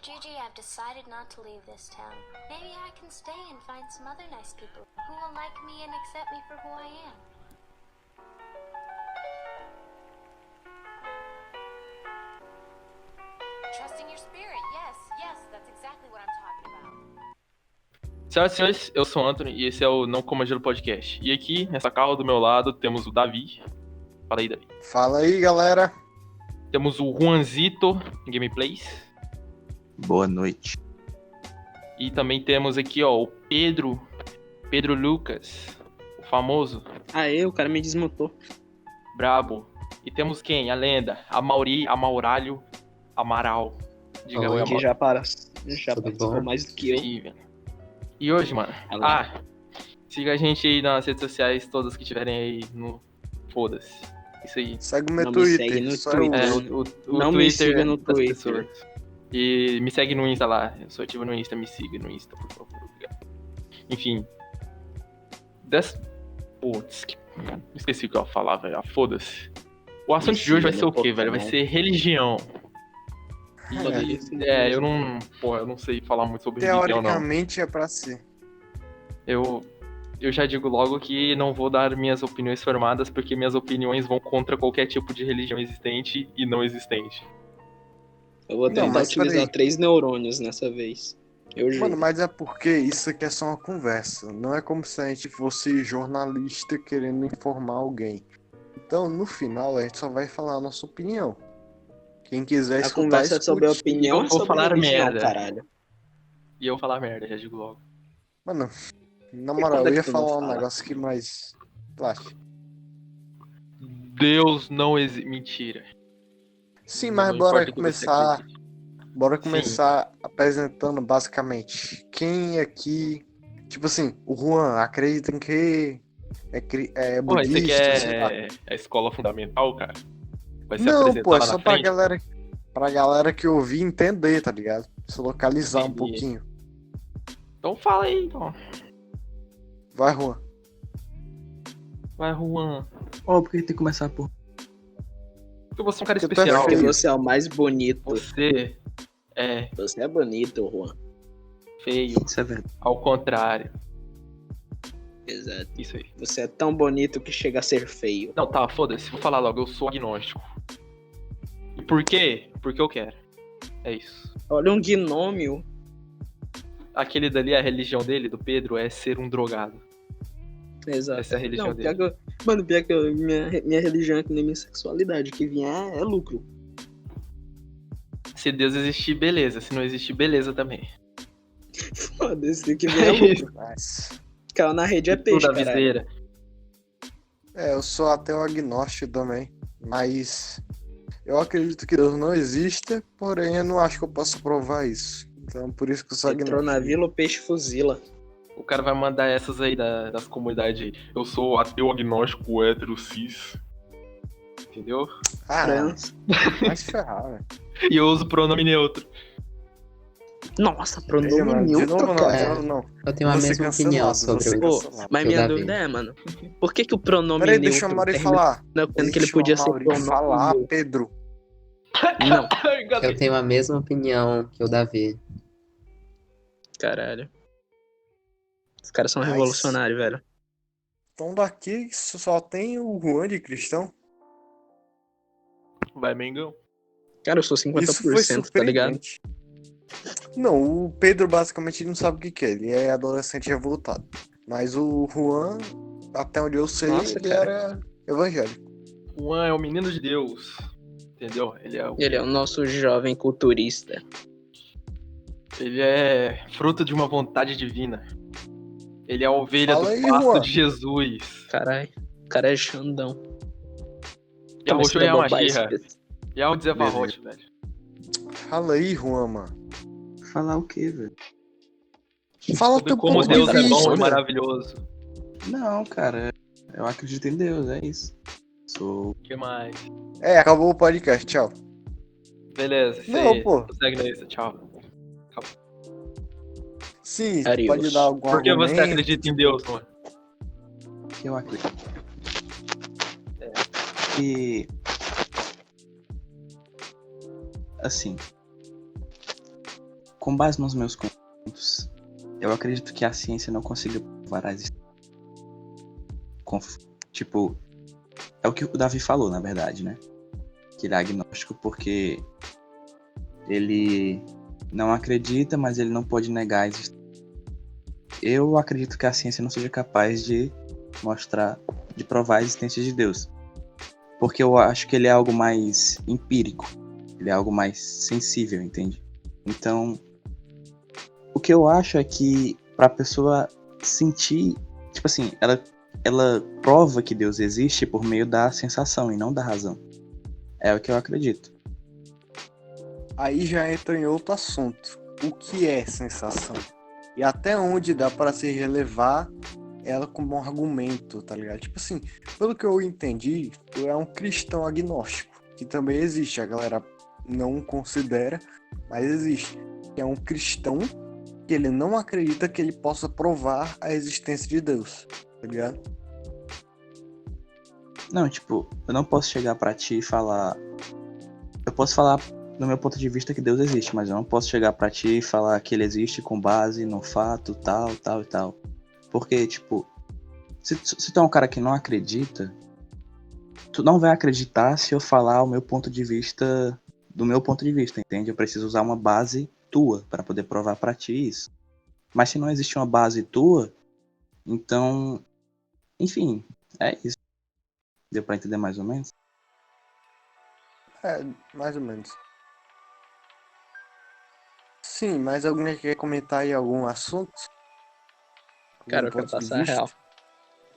Gigi, I've decided not to leave this town. Maybe I can stay and find some other nice people who will like me and accept me for who I am. Trusting your spirit, yes, that's exactly what I'm talking about. Senhoras e senhores, eu sou o Anthony e esse é o Não Coma Gelo Podcast. E aqui, nessa carro do meu lado, temos o Davi. Fala aí, Davi. Fala aí, galera. Temos o Juanzito Gameplays. Boa noite. E também temos aqui, ó, o Pedro Lucas, o famoso, Aê, o cara me desmutou. brabo. E temos quem? A lenda, Amauralho Amaral. Diga oi, Que Amaral. já Tudo participou bom? mais do que eu. Sim, velho. E hoje, mano, siga a gente aí nas redes sociais, todas que tiverem aí no... Foda-se. Isso aí. Segue o meu Não me Twitter. segue no só Twitter. eu- O Não me Twitter siga no das Twitter. pessoas. E me segue no Insta lá. Eu sou ativo no Insta, me siga no Insta, por favor. Obrigado. Enfim. Putz, esqueci o que eu ia falar, velho. Ah, foda-se. O assunto de hoje vai ser o quê, velho? Vai ser religião. Eu não sei falar muito sobre religião, não. Teoricamente é pra ser. Eu já digo logo que não vou dar minhas opiniões formadas, porque minhas opiniões vão contra qualquer tipo de religião existente e não existente. Eu vou Não, tentar mas utilizar peraí. 3 neurônios nessa vez. Eu juro. Mano, mas é porque isso aqui é só uma conversa. Não é como se a gente fosse jornalista querendo informar alguém. Então, no final, a gente só vai falar a nossa opinião. Quem quiser A escutar, conversa é sobre a escute. opinião Eu ou vou sobre falar religião, merda. caralho? E eu vou falar merda, já digo logo. Mano, na E moral, quando é eu que ia tu não falar um fala? negócio aqui, mas... Relaxa. Deus não existe. Mentira. Sim, Não mas importa bora o que você começar... acredite. Bora Sim. começar apresentando basicamente quem aqui, tipo assim, o Juan acredita em que é Porra, isso aqui budista, sei lá. é a escola fundamental, cara? Vai se Não, apresentar pô, é lá só na pra frente? galera que ouvir entender, tá ligado? Se localizar um Entendi. pouquinho. Então fala aí, então. Vai, Juan. Vai, Juan. Por que tem que começar por... Porque você é um cara Porque tu é especial. Porque feio. você é o mais bonito. Você é Você é bonito, Juan. feio. Isso é verdade. Ao contrário. Exato. Isso aí. Você é tão bonito que chega a ser feio. Não, tá, foda-se. Vou falar logo. Eu sou agnóstico. E por quê? Porque eu quero. É isso. Olha um gnômio. Aquele dali, a religião dele, do Pedro, é ser um drogado. Exato. Essa é a religião Não, dele. pior que minha religião é que nem minha sexualidade. Que vier é lucro. Se Deus existir, beleza. Se não existir, beleza também. Foda-se, tem que vier é lucro. Mas... Caiu na rede é peixe, Tudo a caralho. viseira. eu sou ateu agnóstico também, mas eu acredito que Deus não exista, porém eu não acho que eu possa provar isso. Então por isso que eu sou Entrou na agnóstico. vila, o peixe fuzila. O cara vai mandar essas aí das comunidades aí. Eu sou ateu agnóstico hétero cis. Entendeu? Ah, Trans. vai se ferrar, velho. E eu uso pronome neutro. Nossa, Ei, pronome mano, de neutro, novo não, cara. de novo não. Eu tenho a Vou ser mesma opinião cancelado, sobre vou o... ser cancelado. Mas Eu minha Davi. dúvida é, mano, por que o pronome Peraí, neutro deixa o Mauri termina falar. sendo que ele Deixa podia o ser Mauri pronome falar, neutro? Pedro. Não, Eu tenho a mesma opinião que o Davi. caralho. Os caras são Mas- revolucionários, velho. Então daqui só tem o Juan de cristão. Vai, Mengão. Cara, eu sou Isso foi 50%, tá ligado? surpreendente. Não, o Pedro basicamente não sabe o que é. Ele é adolescente revoltado. Mas o Juan, até onde eu sei, Nossa, ele cara. era evangélico. O Juan é o menino de Deus. Entendeu? Ele é o nosso jovem culturista. Ele é fruto de uma vontade divina. Ele é a ovelha Fala do aí, pasto Juan. de Jesus. Caralho, o cara é Xandão. E a Roxo é a Machirra. Bobais. E a Zevarrote, velho. Fala aí, Juan, mano. Falar o quê, velho? Fala Sobre teu como ponto Deus de é bom e vista. maravilhoso. Não, cara. Eu acredito em Deus, é isso. Sou... O que mais? Acabou o podcast, tchau. Beleza, isso Não, aí. pô. Segue na lista, tchau. Sim, Arius. pode dar algum Por que você argumento. acredita em Deus, mano? que eu acredito. E... Assim... com base nos meus conhecimentos, eu acredito que a ciência não consiga provar a existência. Tipo, é o que o Davi falou, na verdade, né? Que ele é agnóstico porque ele não acredita, mas ele não pode negar a existência. Eu acredito que a ciência não seja capaz de provar a existência de Deus. Porque eu acho que ele é algo mais empírico. Ele é algo mais sensível, entende? Então, o que eu acho é que pra pessoa sentir, tipo assim, ela prova que Deus existe por meio da sensação e não da razão. É o que eu acredito. Aí já entra em outro assunto. O que é sensação? E até onde dá para se relevar ela como um argumento, tá ligado? Tipo assim, pelo que eu entendi, tu é um cristão agnóstico, que também existe, a galera não considera, mas existe. É um cristão que ele não acredita que ele possa provar a existência de Deus, tá ligado? Não, tipo, eu não posso chegar pra ti e falar... Eu posso falar do meu ponto de vista que Deus existe, mas eu não posso chegar pra ti e falar que ele existe com base no fato tal, tal e tal. Porque, tipo, se tu é um cara que não acredita, tu não vai acreditar se eu falar o meu ponto de vista, do meu ponto de vista, entende? Eu preciso usar uma base tua pra poder provar pra ti isso. Mas se não existe uma base tua, então, enfim, é isso. Deu pra entender mais ou menos? É, mais ou menos. Sim, mas alguém quer comentar aí algum assunto? Cara, Algum eu quero ponto de passar a vista? real.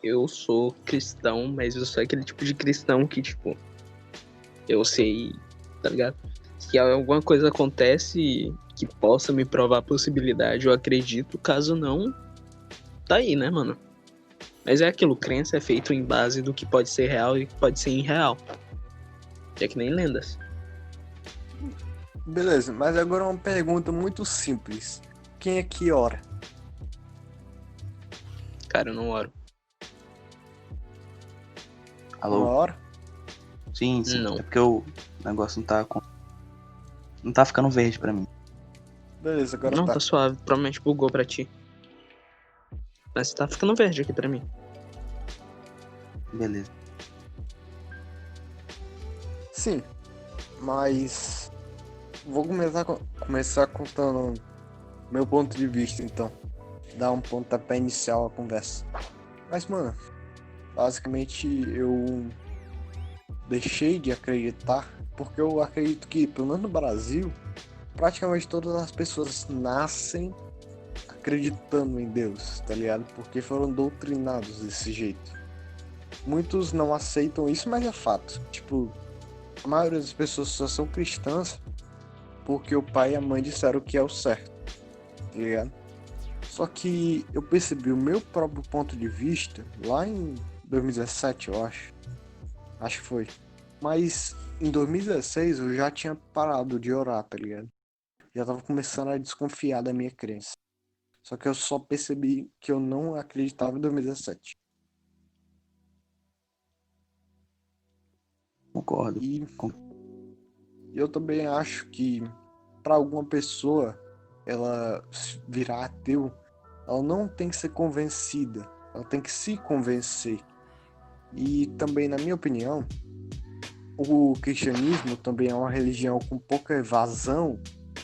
Eu sou cristão, mas eu sou aquele tipo de cristão que, tipo, eu sei, tá ligado? Se alguma coisa acontece que possa me provar a possibilidade, eu acredito. Caso não, tá aí, né, mano? Mas é aquilo, crença é feito em base do que pode ser real e que pode ser irreal. É que nem lendas. Beleza, mas agora uma pergunta muito simples. Quem aqui ora? Cara, eu não oro. Uma Alô? hora? Sim. Não. É porque o negócio não tá ficando verde pra mim. Beleza, agora Não, tá. tá suave. Provavelmente bugou pra ti. Mas tá ficando verde aqui pra mim. Beleza. Sim, mas vou começar contando meu ponto de vista, então. Dar um pontapé inicial à conversa. Mas, mano, basicamente eu deixei de acreditar, porque eu acredito que, pelo menos no Brasil, praticamente todas as pessoas nascem acreditando em Deus, tá ligado? Porque foram doutrinados desse jeito. Muitos não aceitam isso, mas é fato. Tipo, a maioria das pessoas só são cristãs porque o pai e a mãe disseram que é o certo, tá ligado? Só que eu percebi o meu próprio ponto de vista lá em 2017, eu acho. Acho que foi. Mas em 2016 eu já tinha parado de orar, tá ligado? Já tava começando a desconfiar da minha crença. Só que eu só percebi que eu não acreditava em 2017. Concordo. E eu também acho que para alguma pessoa ela virar ateu, ela não tem que ser convencida, ela tem que se convencer. E também, na minha opinião, o cristianismo também é uma religião com pouca evasão.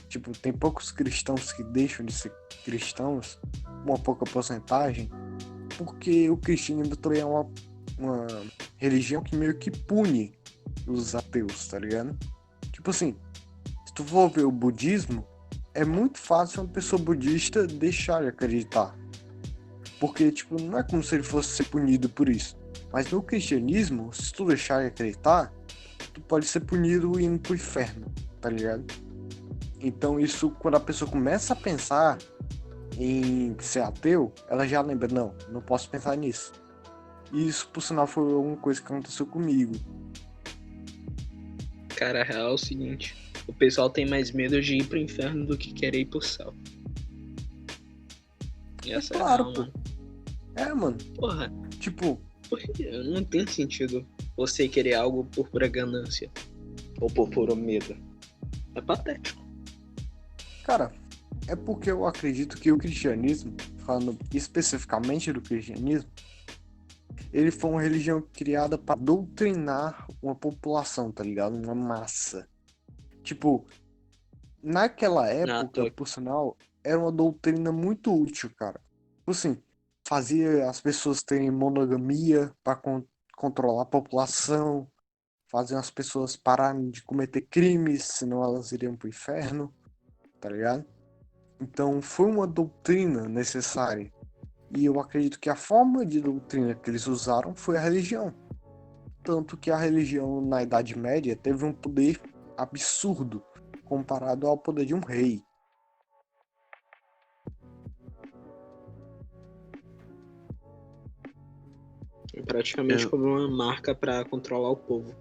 Tipo, tem poucos cristãos que deixam de ser cristãos, uma pouca porcentagem, porque o cristianismo também é uma religião que meio que pune os ateus, tá ligado? Tipo assim, se tu for ver o budismo, é muito fácil uma pessoa budista deixar de acreditar. Porque, tipo, não é como se ele fosse ser punido por isso. Mas no cristianismo, se tu deixar de acreditar, tu pode ser punido indo pro inferno, tá ligado? Então isso, quando a pessoa começa a pensar em ser ateu, ela já lembra, não posso pensar nisso. E isso, por sinal, foi alguma coisa que aconteceu comigo. Cara, a real é o seguinte. O pessoal tem mais medo de ir pro inferno do que querer ir pro céu. E essa Claro, é a real, pô. mano. É, mano. Porra, Tipo, porque não tem sentido você querer algo por pura ganância. Ou por puro medo. É patético. cara, É porque eu acredito que o cristianismo, falando especificamente do cristianismo, ele foi uma religião criada para doutrinar uma população, tá ligado? Uma massa. Tipo, naquela época, tô... por sinal, era uma doutrina muito útil, cara. Tipo assim, fazia as pessoas terem monogamia para controlar a população, fazia as pessoas pararem de cometer crimes, senão elas iriam pro inferno, tá ligado? Então foi uma doutrina necessária. E eu acredito que a forma de doutrina que eles usaram foi a religião. Tanto que a religião na Idade Média teve um poder absurdo comparado ao poder de um rei. É praticamente Eu- como uma marca pra controlar o povo.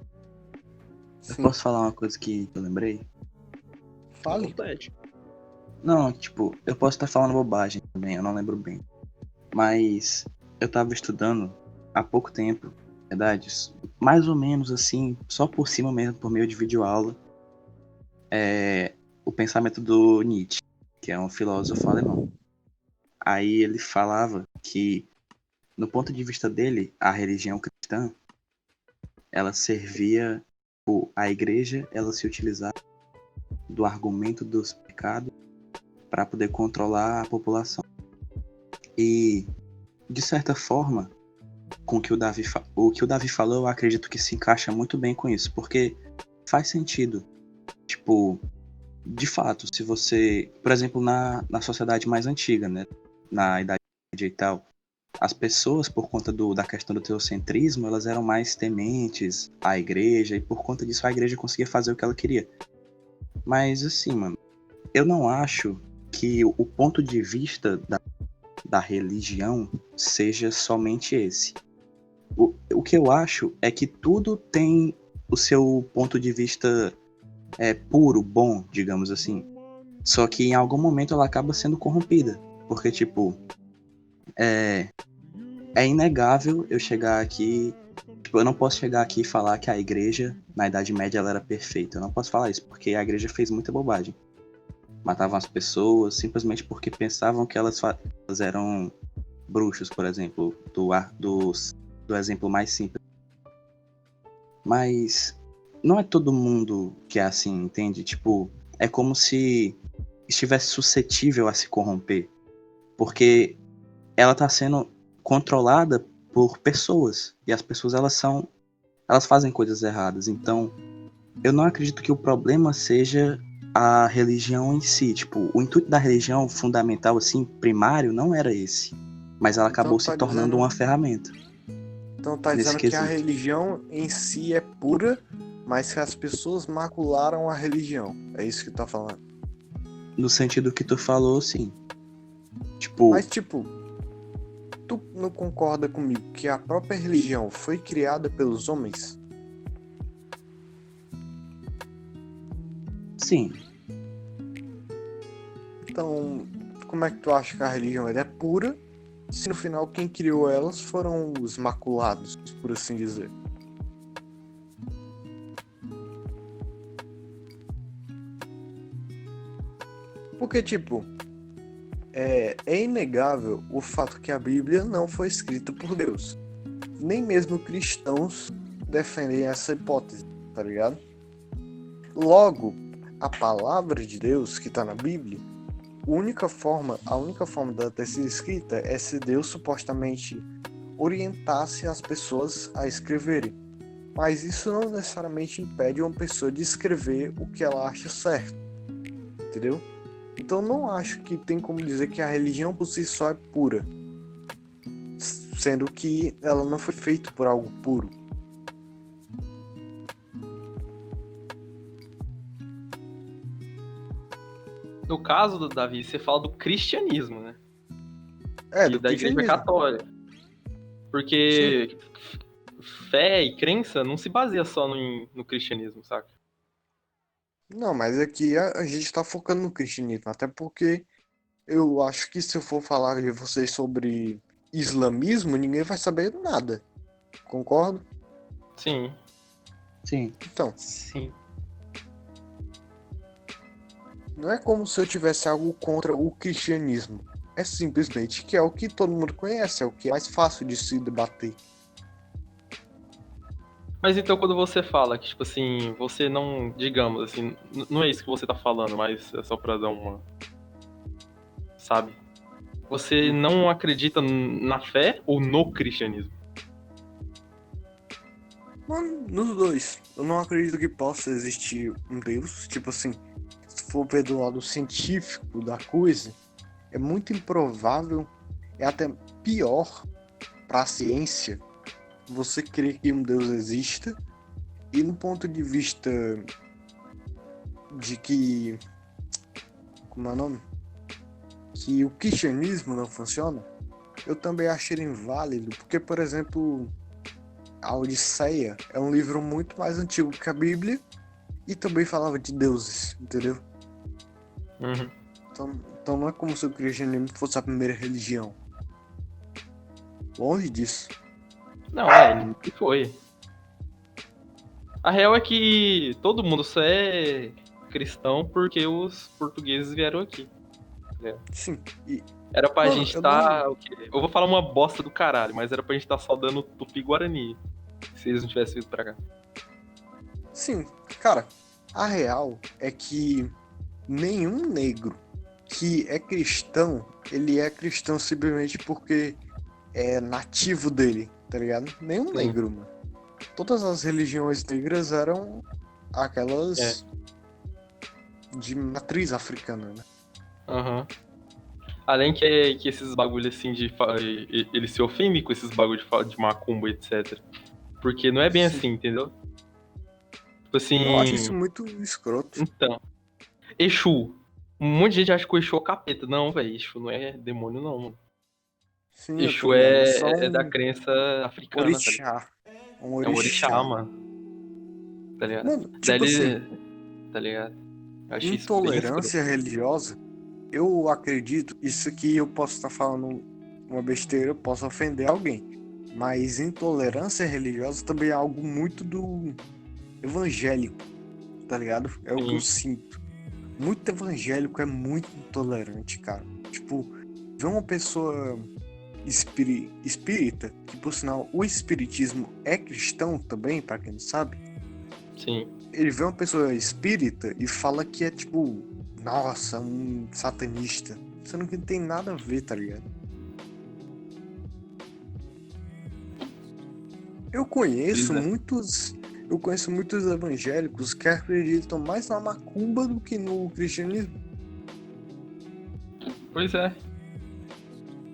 Eu Sim, posso falar uma coisa que eu lembrei? À fale. vontade. Não, tipo, eu posso estar falando bobagem também, eu não lembro bem. Mas eu tava estudando há pouco tempo, verdade? Mais ou menos assim, só por cima mesmo, por meio de videoaula, o pensamento do Nietzsche, que é um filósofo alemão. Aí ele falava que, no ponto de vista dele, a religião cristã, ela servia, a igreja, ela se utilizava do argumento dos pecados para poder controlar a população. E, de certa forma, com o que o Davi falou, eu acredito que se encaixa muito bem com isso, porque faz sentido. Tipo, de fato, se você, por exemplo, na sociedade mais antiga, né, na Idade Média e tal, as pessoas, por conta da questão do teocentrismo, elas eram mais tementes à igreja, e por conta disso a igreja conseguia fazer o que ela queria. Mas, assim, mano, eu não acho que o ponto de vista da religião seja somente esse. O que eu acho é que tudo tem o seu ponto de vista puro, bom, digamos assim. Só que em algum momento ela acaba sendo corrompida. Porque, tipo, é inegável eu chegar aqui. Tipo, eu não posso chegar aqui e falar que a igreja, na Idade Média, ela era perfeita. Eu não posso falar isso, porque a igreja fez muita bobagem. Matavam as pessoas simplesmente porque pensavam que elas eram bruxos, por exemplo, do exemplo mais simples. Mas não é todo mundo que é assim, entende? Tipo, é como se estivesse suscetível a se corromper, porque ela tá sendo controlada por pessoas, e as pessoas elas fazem coisas erradas. Então, eu não acredito que o problema seja a religião em si, tipo, o intuito da religião fundamental assim, primário, não era esse, mas ela acabou se tornando uma ferramenta. Então tá Nesse dizendo que a quesito. religião em si é pura, mas que as pessoas macularam a religião. É isso que tá falando. No sentido que tu falou, sim. Tipo, Mas tipo, tu não concorda comigo que a própria religião foi criada pelos homens? sim. Então, como é que tu acha que a religião ela é pura, se no final quem criou elas foram os maculados, por assim dizer? Porque, tipo, é inegável o fato que a Bíblia não foi escrita por Deus. Nem mesmo cristãos defendem essa hipótese, tá ligado? Logo, a palavra de Deus que está na Bíblia, a única forma dela ter sido escrita é se Deus supostamente orientasse as pessoas a escreverem. Mas isso não necessariamente impede uma pessoa de escrever o que ela acha certo, entendeu? Então não acho que tem como dizer que a religião por si só é pura, sendo que ela não foi feita por algo puro. No caso do Davi, você fala do cristianismo, né? Do Da igreja cristianismo. católica. Porque fé e crença não se baseia só no cristianismo, saca? Não, mas aqui a gente está focando no cristianismo, até porque eu acho que se eu for falar de vocês sobre islamismo, ninguém vai saber nada. Concordo? Sim. Sim. Então, Sim. Não é como se eu tivesse algo contra o cristianismo. É simplesmente que é o que todo mundo conhece, é o que é mais fácil de se debater. Mas então quando você fala que, tipo assim, você não, digamos assim, não é isso que você tá falando, mas é só pra dar uma, sabe? Você não acredita na fé ou no cristianismo? Mano, nos dois. Eu não acredito que possa existir um Deus. Tipo assim, se for ver do lado científico da coisa, é muito improvável, é até pior para a ciência você crer que um Deus exista. E no ponto de vista de que, como é o nome? Que o cristianismo não funciona, eu também acho ele inválido, porque, por exemplo, a Odisseia é um livro muito mais antigo que a Bíblia e também falava de deuses, entendeu? Uhum. Então não é como se o cristianismo fosse a primeira religião. Longe disso. Não, ele foi. A real é que todo mundo só é cristão porque os portugueses vieram aqui. Sim. E, Era pra mano, gente eu estar. O quê? Eu vou falar uma bosta do caralho, mas era pra gente estar saudando Tupi-Guarani. Se eles não tivessem vindo pra cá. sim, cara, a real é que nenhum negro que é cristão, ele é cristão simplesmente porque é nativo dele, tá ligado? Nenhum Sim. negro, mano. Todas as religiões negras eram aquelas de matriz africana, né? Aham. Além que esses bagulho assim de. Eles se ofendem com esses bagulho de macumba, etc. Porque não é bem Sim. assim, entendeu? Tipo assim. Eu acho isso muito escroto. Então. Exu. Um monte de gente acha que o Exu é o capeta. Não, velho. Exu não é demônio, não, mano. Sim, eu tô Exu ligado. É só é da um crença africana, tá ligado? orixá. Um É um orixá, orixá. mano. Tá ligado? Mano, Daí tipo assim, ele. Tá ligado? Eu achei isso bem escroto. intolerância religiosa, eu acredito, isso aqui eu posso estar falando uma besteira, eu posso ofender alguém. Mas intolerância religiosa também é algo muito do evangélico, tá ligado? É o que eu sinto. Muito evangélico é muito intolerante, cara. Tipo, ver uma pessoa espírita, que por sinal o espiritismo é cristão também, pra quem não sabe. Sim. Ele vê uma pessoa espírita e fala que é tipo, nossa, um satanista. Sendo que não tem nada a ver, tá ligado? Eu conheço muitos evangélicos que acreditam mais na macumba do que no cristianismo. Pois é.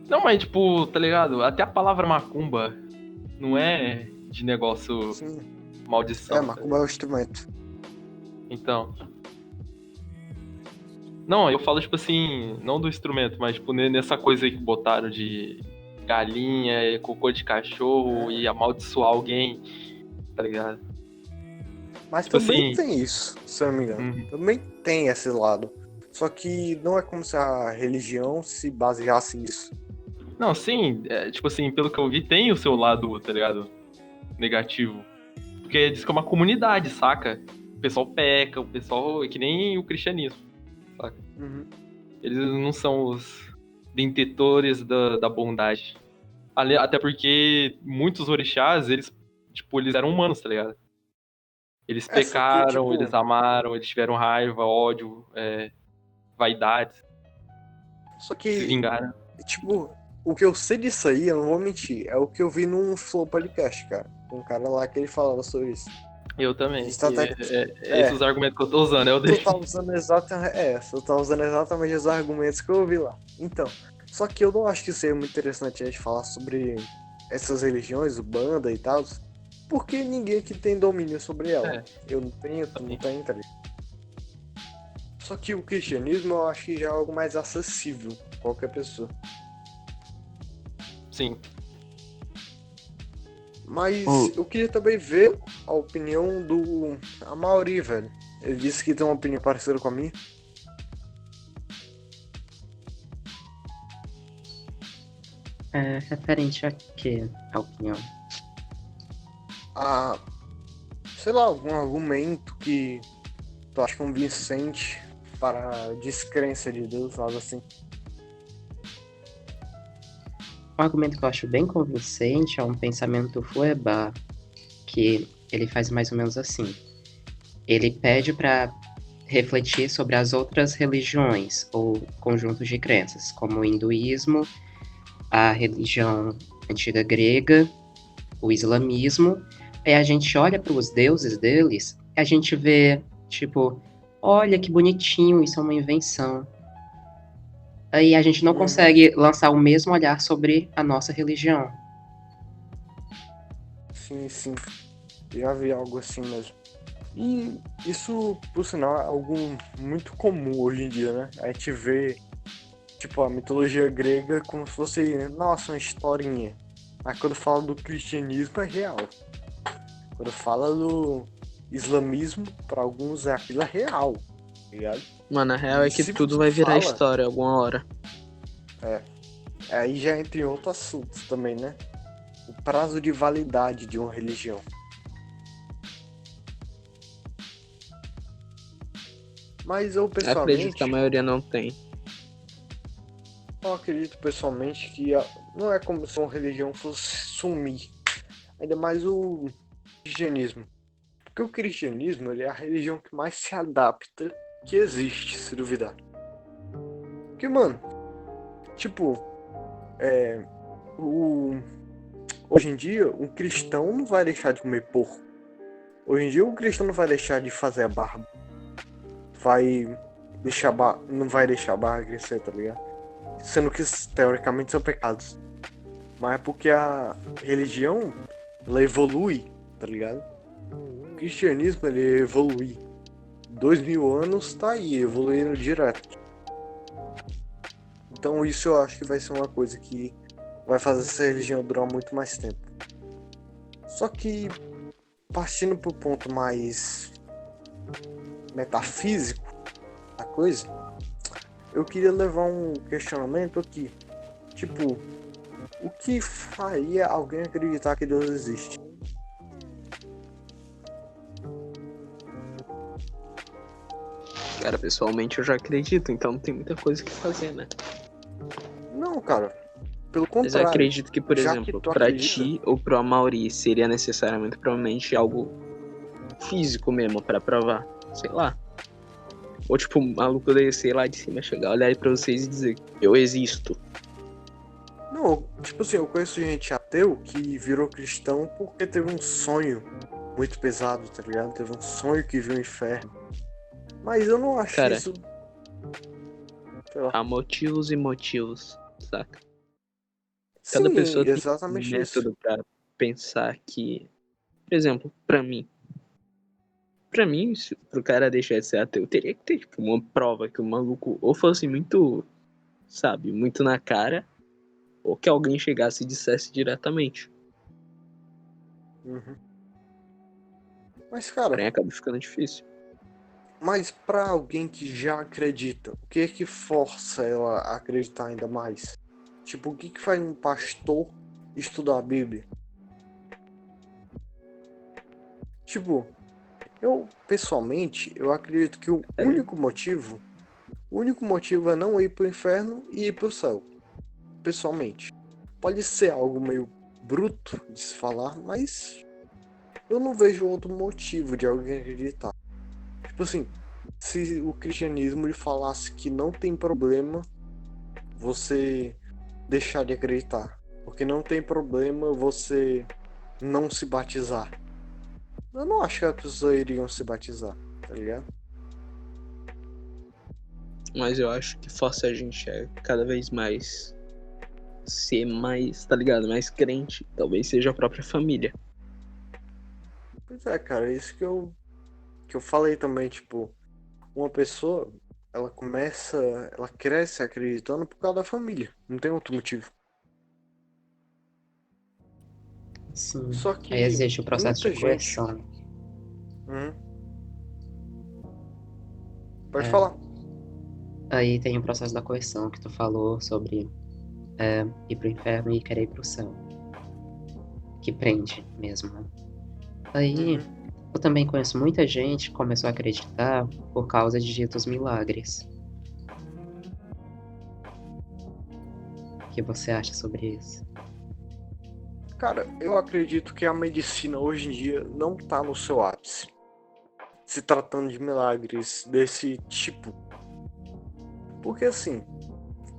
Não, mas tipo, tá ligado? Até a palavra macumba não é de negócio Sim. maldição. É, macumba é o instrumento. Então. Não, eu falo, tipo assim, não do instrumento, mas tipo, nessa coisa aí que botaram de galinha, cocô de cachorro e amaldiçoar alguém, tá ligado? Mas Tipo também assim, tem isso, se eu não me engano. Também tem esse lado. Só que não é como se a religião se baseasse nisso. Não, sim, tipo assim, pelo que eu vi, tem o seu lado, tá ligado? Negativo. Porque diz que é uma comunidade, saca? O pessoal peca, o pessoal é que nem o cristianismo, saca? Eles não são os detentores da bondade. Até porque muitos orixás, eles eram humanos, tá ligado? Eles Só que, pecaram, tipo, eles amaram, eles tiveram raiva, ódio, vaidades, Só se que, vingaram. tipo, o que eu sei disso aí, eu não vou mentir, é o que eu vi num Flow Podcast, cara. Um cara lá que ele falava sobre isso. Eu também. Isso tá até- Esses os argumentos que eu tô usando, é o dele. Tu tá usando exatamente os argumentos que eu ouvi lá. Então, só que eu não acho que seria muito interessante a gente falar sobre essas religiões, o banda e tal, porque ninguém aqui tem domínio sobre ela. É. Eu não tenho, tu não tem, tá ligado? Só que o cristianismo eu acho que já é algo mais acessível a qualquer pessoa. Sim. Mas eu queria também ver a opinião do Amaury, velho. Ele disse que tem uma opinião parecida com a minha. É referente a quê? A opinião? Sei lá, algum argumento que tu acha convincente para a descrença de Deus, algo assim. Um argumento que eu acho bem convincente é um pensamento do Feuerbach, que ele faz mais ou menos assim. Ele pede para refletir sobre as outras religiões ou conjuntos de crenças, como o hinduísmo, a religião antiga grega, o islamismo. Aí a gente olha para os deuses deles e a gente vê, tipo, olha que bonitinho, isso é uma invenção. Aí a gente não consegue lançar o mesmo olhar sobre a nossa religião. Sim, sim. Já vi algo assim mesmo. E isso, por sinal, é algo muito comum hoje em dia, né? A gente vê, tipo, a mitologia grega como se fosse, nossa, uma historinha. Mas quando fala do cristianismo é real. Quando fala do islamismo, para alguns aquilo é real, tá ligado? Mano, a real é E que se tudo você vai virar fala- história alguma hora. Aí já entra em outros assuntos também, né? O prazo de validade de uma religião. Mas eu Acredito pessoalmente, que a maioria não tem. eu acredito pessoalmente que não é como se uma religião fosse sumir. Ainda mais o cristianismo. Porque o cristianismo ele é a religião que mais se adapta que existe, se duvidar. Porque, mano, tipo, hoje em dia, um cristão não vai deixar de comer porco. Hoje em dia, um cristão não vai deixar de fazer a barba. Não vai deixar a barba crescer, tá ligado? Sendo que teoricamente são pecados. Mas é porque a religião, ela evolui, tá ligado? O cristianismo, ele evolui. 2000 anos tá aí, evoluindo direto. Então isso eu acho que vai ser uma coisa que vai fazer essa religião durar muito mais tempo. Só que, partindo pro ponto mais metafísico da coisa, eu queria levar um questionamento aqui. Tipo, o que faria alguém acreditar que Deus existe? Cara, pessoalmente eu já acredito, então não tem muita coisa que fazer, né? Não, cara. Pelo Mas eu contrário. acredito que, por já que exemplo, tu pra acredita- ti ou pro Amaury seria necessariamente, provavelmente, algo físico mesmo pra provar. Sei lá. Ou tipo, um maluco descer lá de cima, chegar, olhar pra vocês e dizer, eu existo. Não, tipo assim, eu conheço gente ateu que virou cristão porque teve um sonho muito pesado, tá ligado? Teve um sonho que viu o inferno. Mas eu não acho Cara. isso. Sei lá. Há motivos e motivos, saca? Cada Sim, pessoa tem um exatamente isso. método pra pensar que, por exemplo, pra mim, se pro cara deixar de ser ateu, teria que ter, tipo, uma prova que o maluco ou fosse muito, sabe, muito na cara, ou que alguém chegasse e dissesse diretamente. Uhum. Mas, cara, Porém, acaba ficando difícil. mas pra alguém que já acredita, o que é que força ela a acreditar ainda mais? Tipo, o que que faz um pastor estudar a Bíblia? Tipo, eu, pessoalmente, eu acredito que o único motivo é não ir pro inferno e ir pro céu. Pessoalmente. Pode ser algo meio bruto de se falar, mas eu não vejo outro motivo de alguém acreditar. Tipo assim, se o cristianismo lhe falasse que não tem problema você deixar de acreditar, porque não tem problema você não se batizar. Eu não acho que as pessoas iriam se batizar, tá ligado? Mas eu acho que força a gente a cada vez mais ser mais, tá ligado? Mais crente. Talvez seja a própria família. Pois é, cara, é isso que eu falei também, tipo, uma pessoa, ela cresce acreditando por causa da família, não tem outro motivo. Sim. Só que Aí existe o processo de muita gente- coerção. Pode É. falar. Aí tem o processo da coerção que tu falou sobre ir pro inferno e querer ir pro céu. Que prende mesmo, né? Aí Eu também conheço muita gente que começou a acreditar por causa de ditos milagres. O que você acha sobre isso? Cara, eu acredito que a medicina hoje em dia não tá no seu ápice. Se tratando de milagres desse tipo. Porque assim,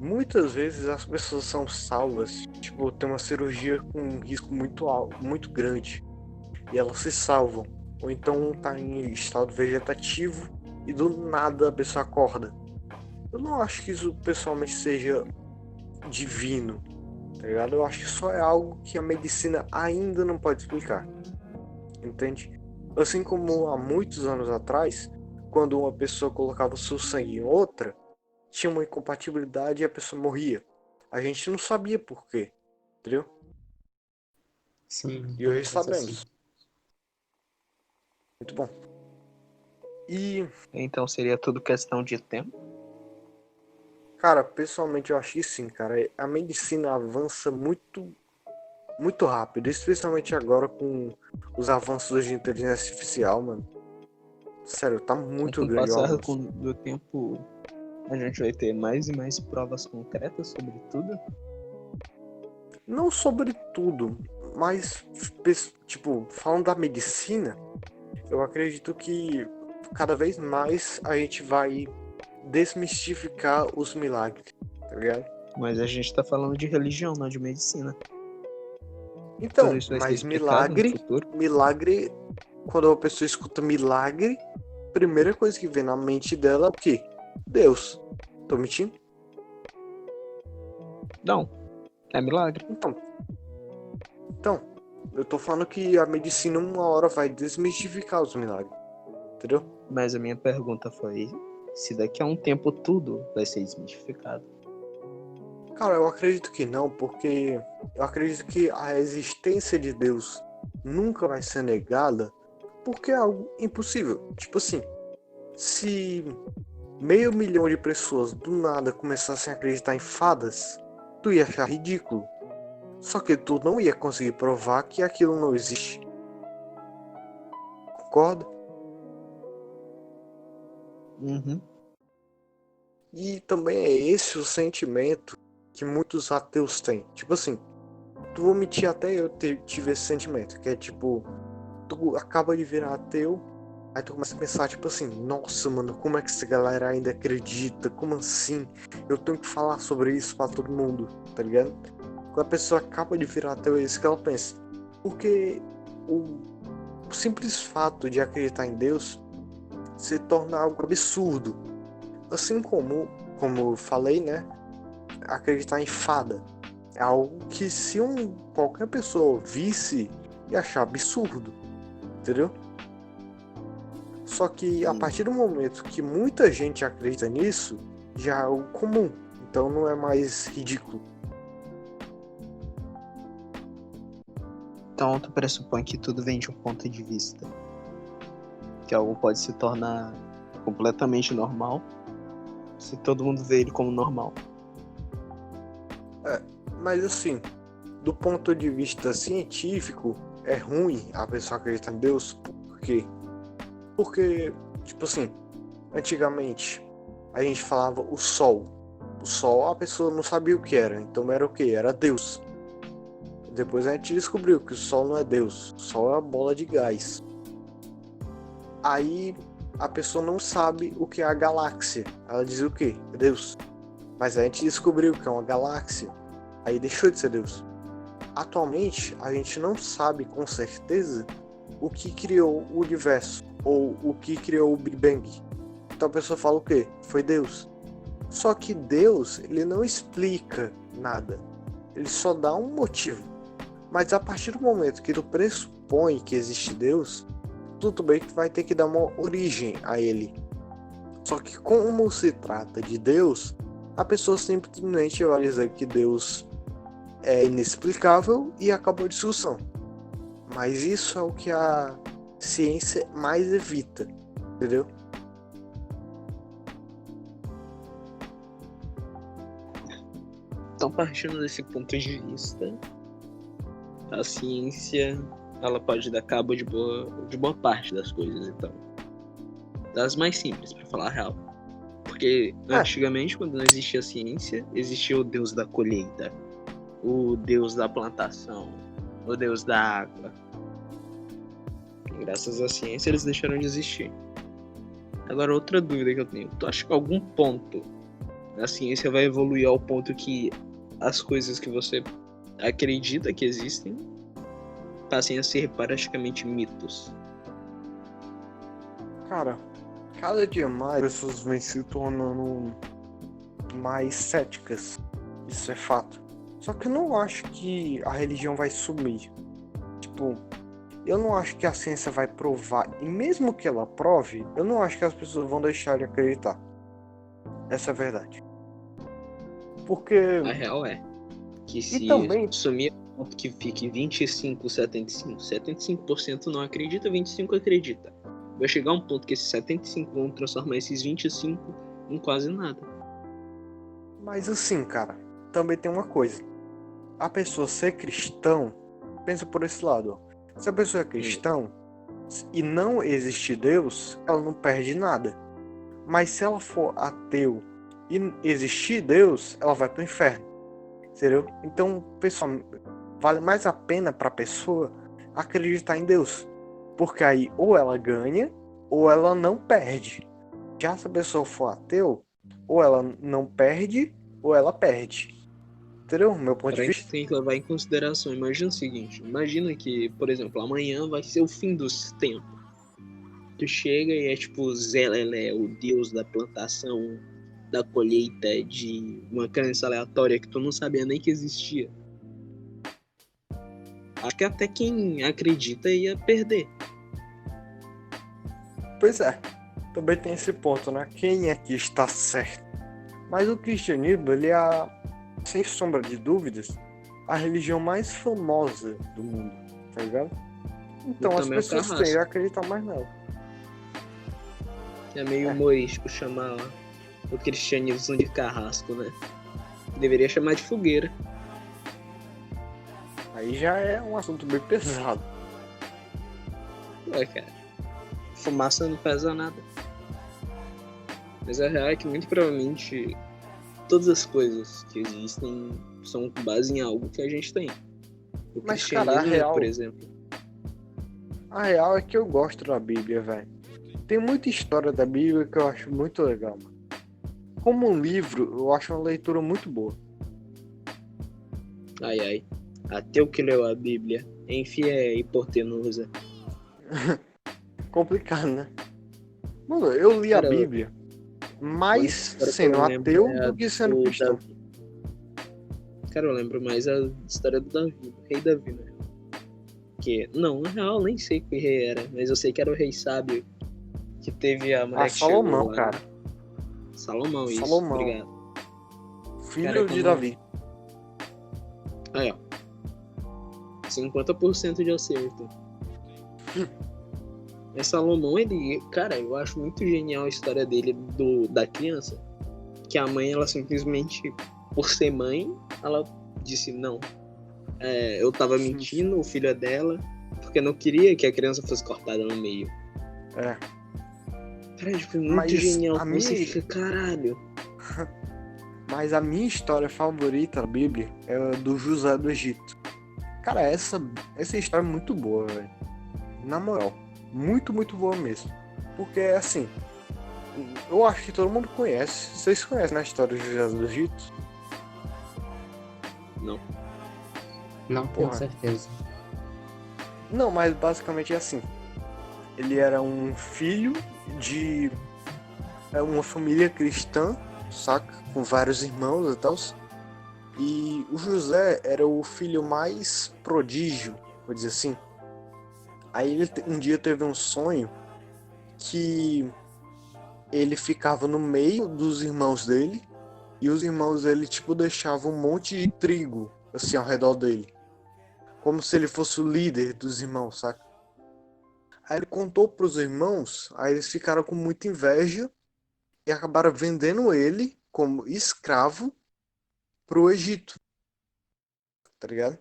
muitas vezes as pessoas são salvas, tipo, tem uma cirurgia com um risco muito alto, muito grande, e elas se salvam. Ou então tá em estado vegetativo e do nada a pessoa acorda. Eu não acho que isso pessoalmente seja divino, tá ligado? Eu acho que só é algo que a medicina ainda não pode explicar, entende? Assim como há muitos anos atrás, quando uma pessoa colocava o seu sangue em outra, tinha uma incompatibilidade e a pessoa morria. A gente não sabia por quê, entendeu? Sim, E hoje coisa assim. sabemos. Muito bom. E, Então seria tudo questão de tempo? cara, pessoalmente eu acho que sim, cara. A medicina avança muito, muito rápido, especialmente agora com os avanços de inteligência artificial, mano. Sério, tá E muito com o grande o passar avanço. do tempo, a gente vai ter mais e mais provas concretas sobre tudo? Não sobre tudo, mas, tipo, falando da medicina, eu acredito que cada vez mais a gente vai desmistificar os milagres, tá ligado? Mas a gente tá falando de religião, não de medicina. Então, Tudo isso vai ser mas explicado no futuro? milagre, quando a pessoa escuta milagre, a primeira coisa que vem na mente dela é o quê? Deus. Tô mentindo? Não. É milagre. Então, eu tô falando que a medicina uma hora vai desmistificar os milagres, entendeu? Mas a minha pergunta foi se daqui a um tempo tudo vai ser desmistificado. Cara, eu acredito que não, porque eu acredito que a existência de Deus nunca vai ser negada, porque é algo impossível. Tipo assim, se 500 mil de pessoas do nada começassem a acreditar em fadas, tu ia achar ridículo. Só que tu não ia conseguir provar que aquilo não existe. Concorda? Uhum. E também é esse o sentimento que muitos ateus têm. Tipo assim, tu vou mentir, até eu tive esse sentimento, que é tipo, tu acaba de virar ateu, aí tu começa a pensar, tipo assim, nossa, mano, como é que essa galera ainda acredita? Como assim? Eu tenho que falar sobre isso pra todo mundo, tá ligado? Quando a pessoa acaba de virar ateu, é isso que ela pensa. Porque o simples fato de acreditar em Deus se torna algo absurdo. Assim como eu falei, né? Acreditar em fada é algo que se qualquer pessoa visse ia achar absurdo, entendeu? Só que a partir do momento que muita gente acredita nisso, já é algo comum, então não é mais ridículo. Então tu pressupõe que tudo vem de um ponto de vista. Que algo pode se tornar completamente normal se todo mundo vê ele como normal. Mas assim, do ponto de vista científico, é ruim a pessoa acreditar em Deus. Por quê? Porque, tipo assim, antigamente a gente falava o sol. O sol a pessoa não sabia o que era, então era o que? Era Deus. Depois a gente descobriu que o sol não é Deus, o sol é uma bola de gás. Aí a pessoa não sabe o que é a galáxia. Ela diz o quê? É Deus. Mas a gente descobriu que é uma galáxia. Aí deixou de ser Deus. Atualmente, a gente não sabe com certeza o que criou o universo, ou o que criou o Big Bang. Então a pessoa fala o quê? Foi Deus. Só que Deus, ele não explica nada. Ele só dá um motivo. Mas a partir do momento que tu pressupõe que existe Deus, tudo bem que tu vai ter que dar uma origem a ele. Só que como se trata de Deus, a pessoa simplesmente vai dizer que Deus é inexplicável e acabou a discussão. Mas isso é o que a ciência mais evita, entendeu? Então, partindo desse ponto de vista, a ciência ela pode dar cabo de boa parte das coisas, então. Das mais simples, pra falar a real. Porque antigamente, quando não existia ciência, existia o deus da colheita, o deus da plantação, o deus da água. Graças à ciência, eles deixaram de existir. Agora, outra dúvida que eu tenho. Tu acha que algum ponto a ciência vai evoluir ao ponto que as coisas que você acredita que existem passem a ser praticamente mitos? Cara, cada dia mais as pessoas vêm se tornando mais céticas. Isso é fato. Só que eu não acho que a religião vai sumir. Tipo, eu não acho que a ciência vai provar. E mesmo que ela prove, eu não acho que as pessoas vão deixar de acreditar. Essa é a verdade. Porque... A real é que se também- sumir a ponto que fique 25, 75, 75% não acredita, 25% acredita. Vai chegar um ponto que esses 75 vão transformar esses 25 em quase nada. Mas assim, cara, também tem uma coisa. A pessoa ser cristão, pensa por esse lado, ó. Se a pessoa é cristão e não existir Deus, ela não perde nada. Mas se ela for ateu e existir Deus, ela vai pro inferno. Entendeu? Então, pessoal, vale mais a pena pra pessoa acreditar em Deus. Porque aí ou ela ganha ou ela não perde. Já se a pessoa for ateu, ou ela não perde ou ela perde. Entendeu? Meu ponto de A gente vista. tem que levar em consideração. Imagina o seguinte: imagina que, por exemplo, amanhã vai ser o fim dos tempos. Tu chega e é tipo Zelelé, o deus da plantação, da colheita, de uma crença aleatória que tu não sabia nem que existia. Acho que até quem acredita ia perder. Pois é. Também tem esse ponto, né? Quem é que está certo? Mas o cristianismo, ele é, sem sombra de dúvidas, a religião mais famosa do mundo, tá ligado? Então E as também o pessoas carrasco. têm a acreditar mais nela. É meio humorístico chamar o cristianismo de carrasco, né? Deveria chamar de fogueira. Aí já é um assunto bem pesado. Ué, cara. Fumaça não pesa nada. Mas a real é que muito provavelmente todas as coisas que existem são com base em algo que a gente tem. O Mas, cristianismo, cara, a real- por exemplo. A real é que eu gosto da Bíblia, velho. Tem muita história da Bíblia que eu acho muito legal, mano. Como um livro, eu acho uma leitura muito boa. Ai, ai. Ateu que leu a Bíblia. Enfim, é hipotenusa. Complicado, né? Mano, eu li a Cara, Bíblia mais Agora que sendo eu lembro, ateu é a do que sendo do cristão. Davi. Cara, eu lembro mais a história do Davi, do rei Davi, né? Que, não, na real, eu nem sei que rei era, mas eu sei que era o rei sábio que teve a mulher Ah, que chegou Salomão, lá. cara. Salomão, isso. Salomão. Obrigado. Filho Cara, de como- Davi. Aí, ó. 50% de acerto. Mas Salomão, ele... Cara, eu acho muito genial a história dele, da criança. Que a mãe, ela simplesmente, por ser mãe, ela disse, não. Eu tava Sim. mentindo, o filho é dela, porque não queria que a criança fosse cortada no meio. É. Cara, tipo, muito Mas genial. a Você minha- fica, caralho. Mas a minha história favorita da Bíblia é a do José do Egito. Cara, essa história é muito boa, velho. Na moral. Muito, muito boa mesmo. Porque, assim, eu acho que todo mundo conhece. Vocês conhecem, né, a história do José do Egito? Não. Não tenho Porra. certeza. Não, mas basicamente é assim. Ele era um filho de uma família cristã, saca? Com vários irmãos e tal. E o José era o filho mais prodígio, vou dizer assim. Aí ele um dia teve um sonho que ele ficava no meio dos irmãos dele e os irmãos dele, tipo, deixavam um monte de trigo, assim, ao redor dele. Como se ele fosse o líder dos irmãos, saca? Aí ele contou pros irmãos, aí eles ficaram com muita inveja e acabaram vendendo ele como escravo pro Egito. Tá ligado?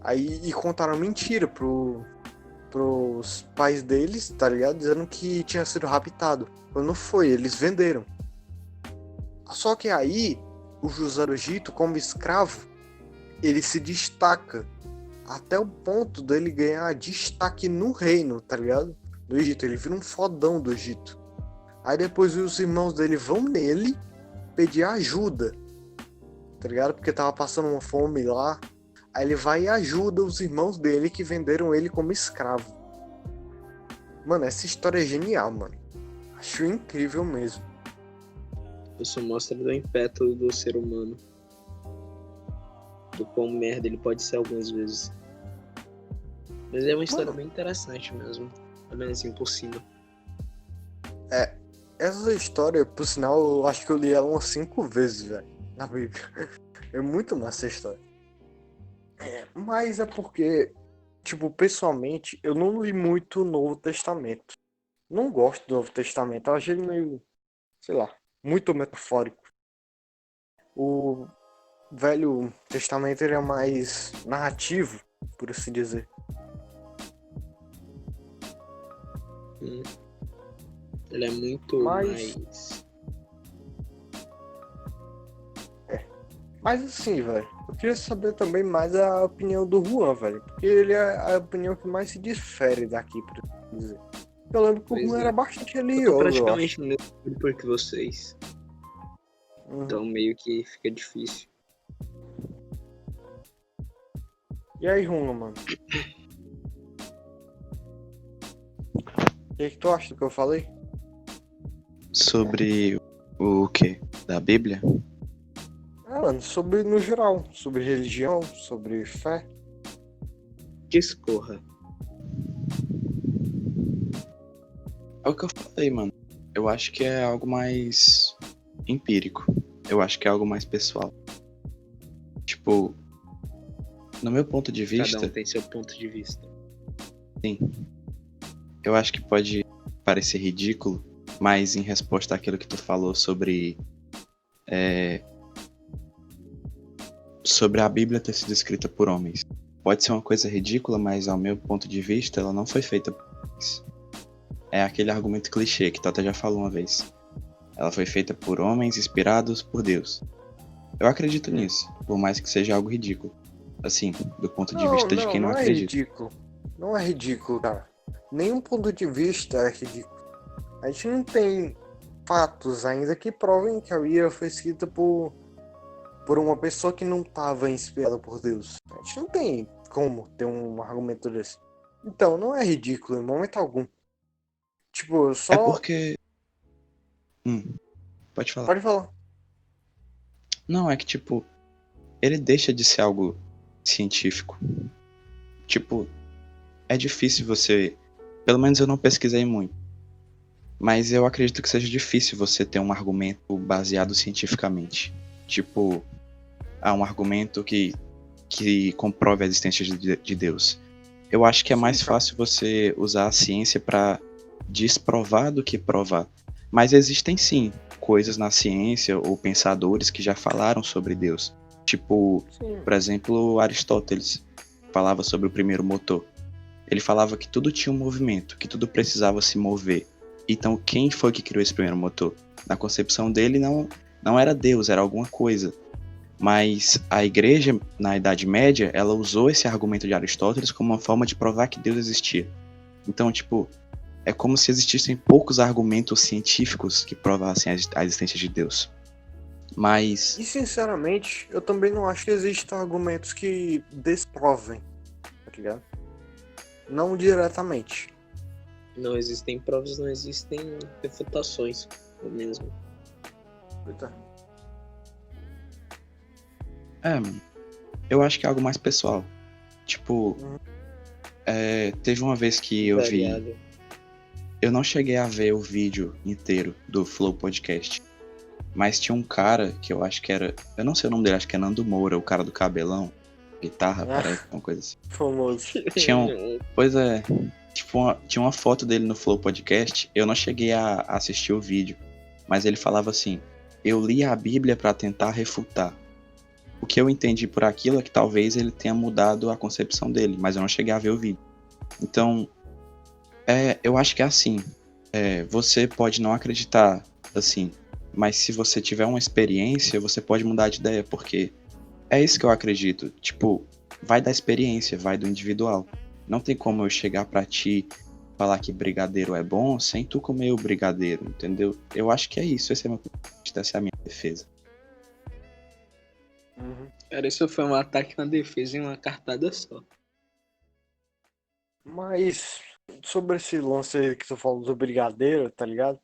Aí e contaram mentira pros pais deles, tá ligado? Dizendo que tinha sido raptado. Quando não foi, eles venderam. Só que aí, o José do Egito, como escravo, ele se destaca até o ponto dele ganhar destaque no reino, tá ligado? Do Egito, ele vira um fodão do Egito. Aí depois os irmãos dele vão nele pedir ajuda, tá ligado? Porque tava passando uma fome lá. Aí ele vai e ajuda os irmãos dele que venderam ele como escravo. Mano, essa história é genial, mano. Acho incrível mesmo. Isso mostra do impeto do ser humano. Do quão merda ele pode ser algumas vezes. Mas é uma história bem interessante mesmo. Olhando assim por cima. Essa história, por sinal, eu acho que eu li ela umas 5 vezes, velho, na Bíblia. É muito massa a história. Mas é porque, tipo, pessoalmente, eu não li muito o Novo Testamento. Não gosto do Novo Testamento. Eu achei ele meio, sei lá, muito metafórico. O Velho Testamento ele é mais narrativo, por assim dizer. Ele é muito mais... Mas assim, velho, eu queria saber também mais a opinião do Juan, velho. Porque ele é a opinião que mais se difere daqui, por assim dizer. Eu lembro que o Pois Juan é. era bastante Eu tô religioso, eu acho. praticamente no mesmo grupo que vocês. Então meio que fica difícil. E aí, Juan, mano? O que tu acha do que eu falei? Sobre o quê? Da Bíblia? Mano, sobre, no geral, sobre religião, sobre fé. Discorra. É o que eu falei, mano. Eu acho que é algo mais empírico. Eu acho que é algo mais pessoal. Tipo, no meu ponto de vista, Cada um tem seu ponto de vista. sim. Eu acho que pode parecer ridículo, mas em resposta àquilo que tu falou sobre sobre a Bíblia ter sido escrita por homens. Pode ser uma coisa ridícula, mas ao meu ponto de vista, ela não foi feita por homens. É aquele argumento clichê que Tota já falou uma vez. Ela foi feita por homens inspirados por Deus. Eu acredito nisso, por mais que seja algo ridículo. Assim, do ponto de vista de quem não é acredita. ridículo. Não é ridículo, cara. Nenhum ponto de vista é ridículo. A gente não tem fatos ainda que provem que a Bíblia foi escrita por uma pessoa que não estava inspirada por Deus. A gente não tem como ter um argumento desse. Então, não é ridículo em momento algum. Tipo, só... É porque... Pode falar. Pode falar. Não, é que tipo, ele deixa de ser algo científico. Tipo, é difícil você... Pelo menos eu não pesquisei muito. Mas eu acredito que seja difícil você ter um argumento baseado cientificamente. Tipo, um argumento que comprove a existência de Deus. Eu acho que é mais fácil você usar a ciência para desprovar do que provar. Mas existem sim coisas na ciência ou pensadores que já falaram sobre Deus. Tipo, por exemplo, Aristóteles falava sobre o primeiro motor. Ele falava que tudo tinha um movimento, que tudo precisava se mover. Então, quem foi que criou esse primeiro motor? Na concepção dele, não era Deus, era alguma coisa. Mas a igreja, na Idade Média, ela usou esse argumento de Aristóteles como uma forma de provar que Deus existia. Então, tipo, é como se existissem poucos argumentos científicos que provassem a existência de Deus. Mas... E, sinceramente, eu também não acho que existam argumentos que desprovem, tá ligado? Não diretamente. Não existem provas, não existem refutações. É mesmo. Eita. mano. Eu acho que é algo mais pessoal. Tipo, teve uma vez que eu vi... Eu não cheguei a ver o vídeo inteiro do Flow Podcast. Mas tinha um cara que eu acho que era... Eu não sei o nome dele, acho que é Nando Moura, o cara do cabelão. Guitarra, parece, uma coisa assim. Famoso. Pois é. Tipo, tinha uma foto dele no Flow Podcast. Eu não cheguei a assistir o vídeo. Mas ele falava assim... Eu li a Bíblia pra tentar refutar. o que eu entendi por aquilo é que talvez ele tenha mudado a concepção dele, mas eu não cheguei a ver o vídeo. Então, eu acho que é assim. Você pode não acreditar assim, mas se você tiver uma experiência, você pode mudar de ideia, porque é isso que eu acredito. Tipo, vai da experiência, vai do individual. Não tem como eu chegar pra ti falar que brigadeiro é bom sem tu comer o brigadeiro, entendeu? Eu acho que é isso. Essa é a minha defesa. Cara, isso foi um ataque na defesa em uma cartada só. Mas sobre esse lance aí que tu falou do brigadeiro, tá ligado?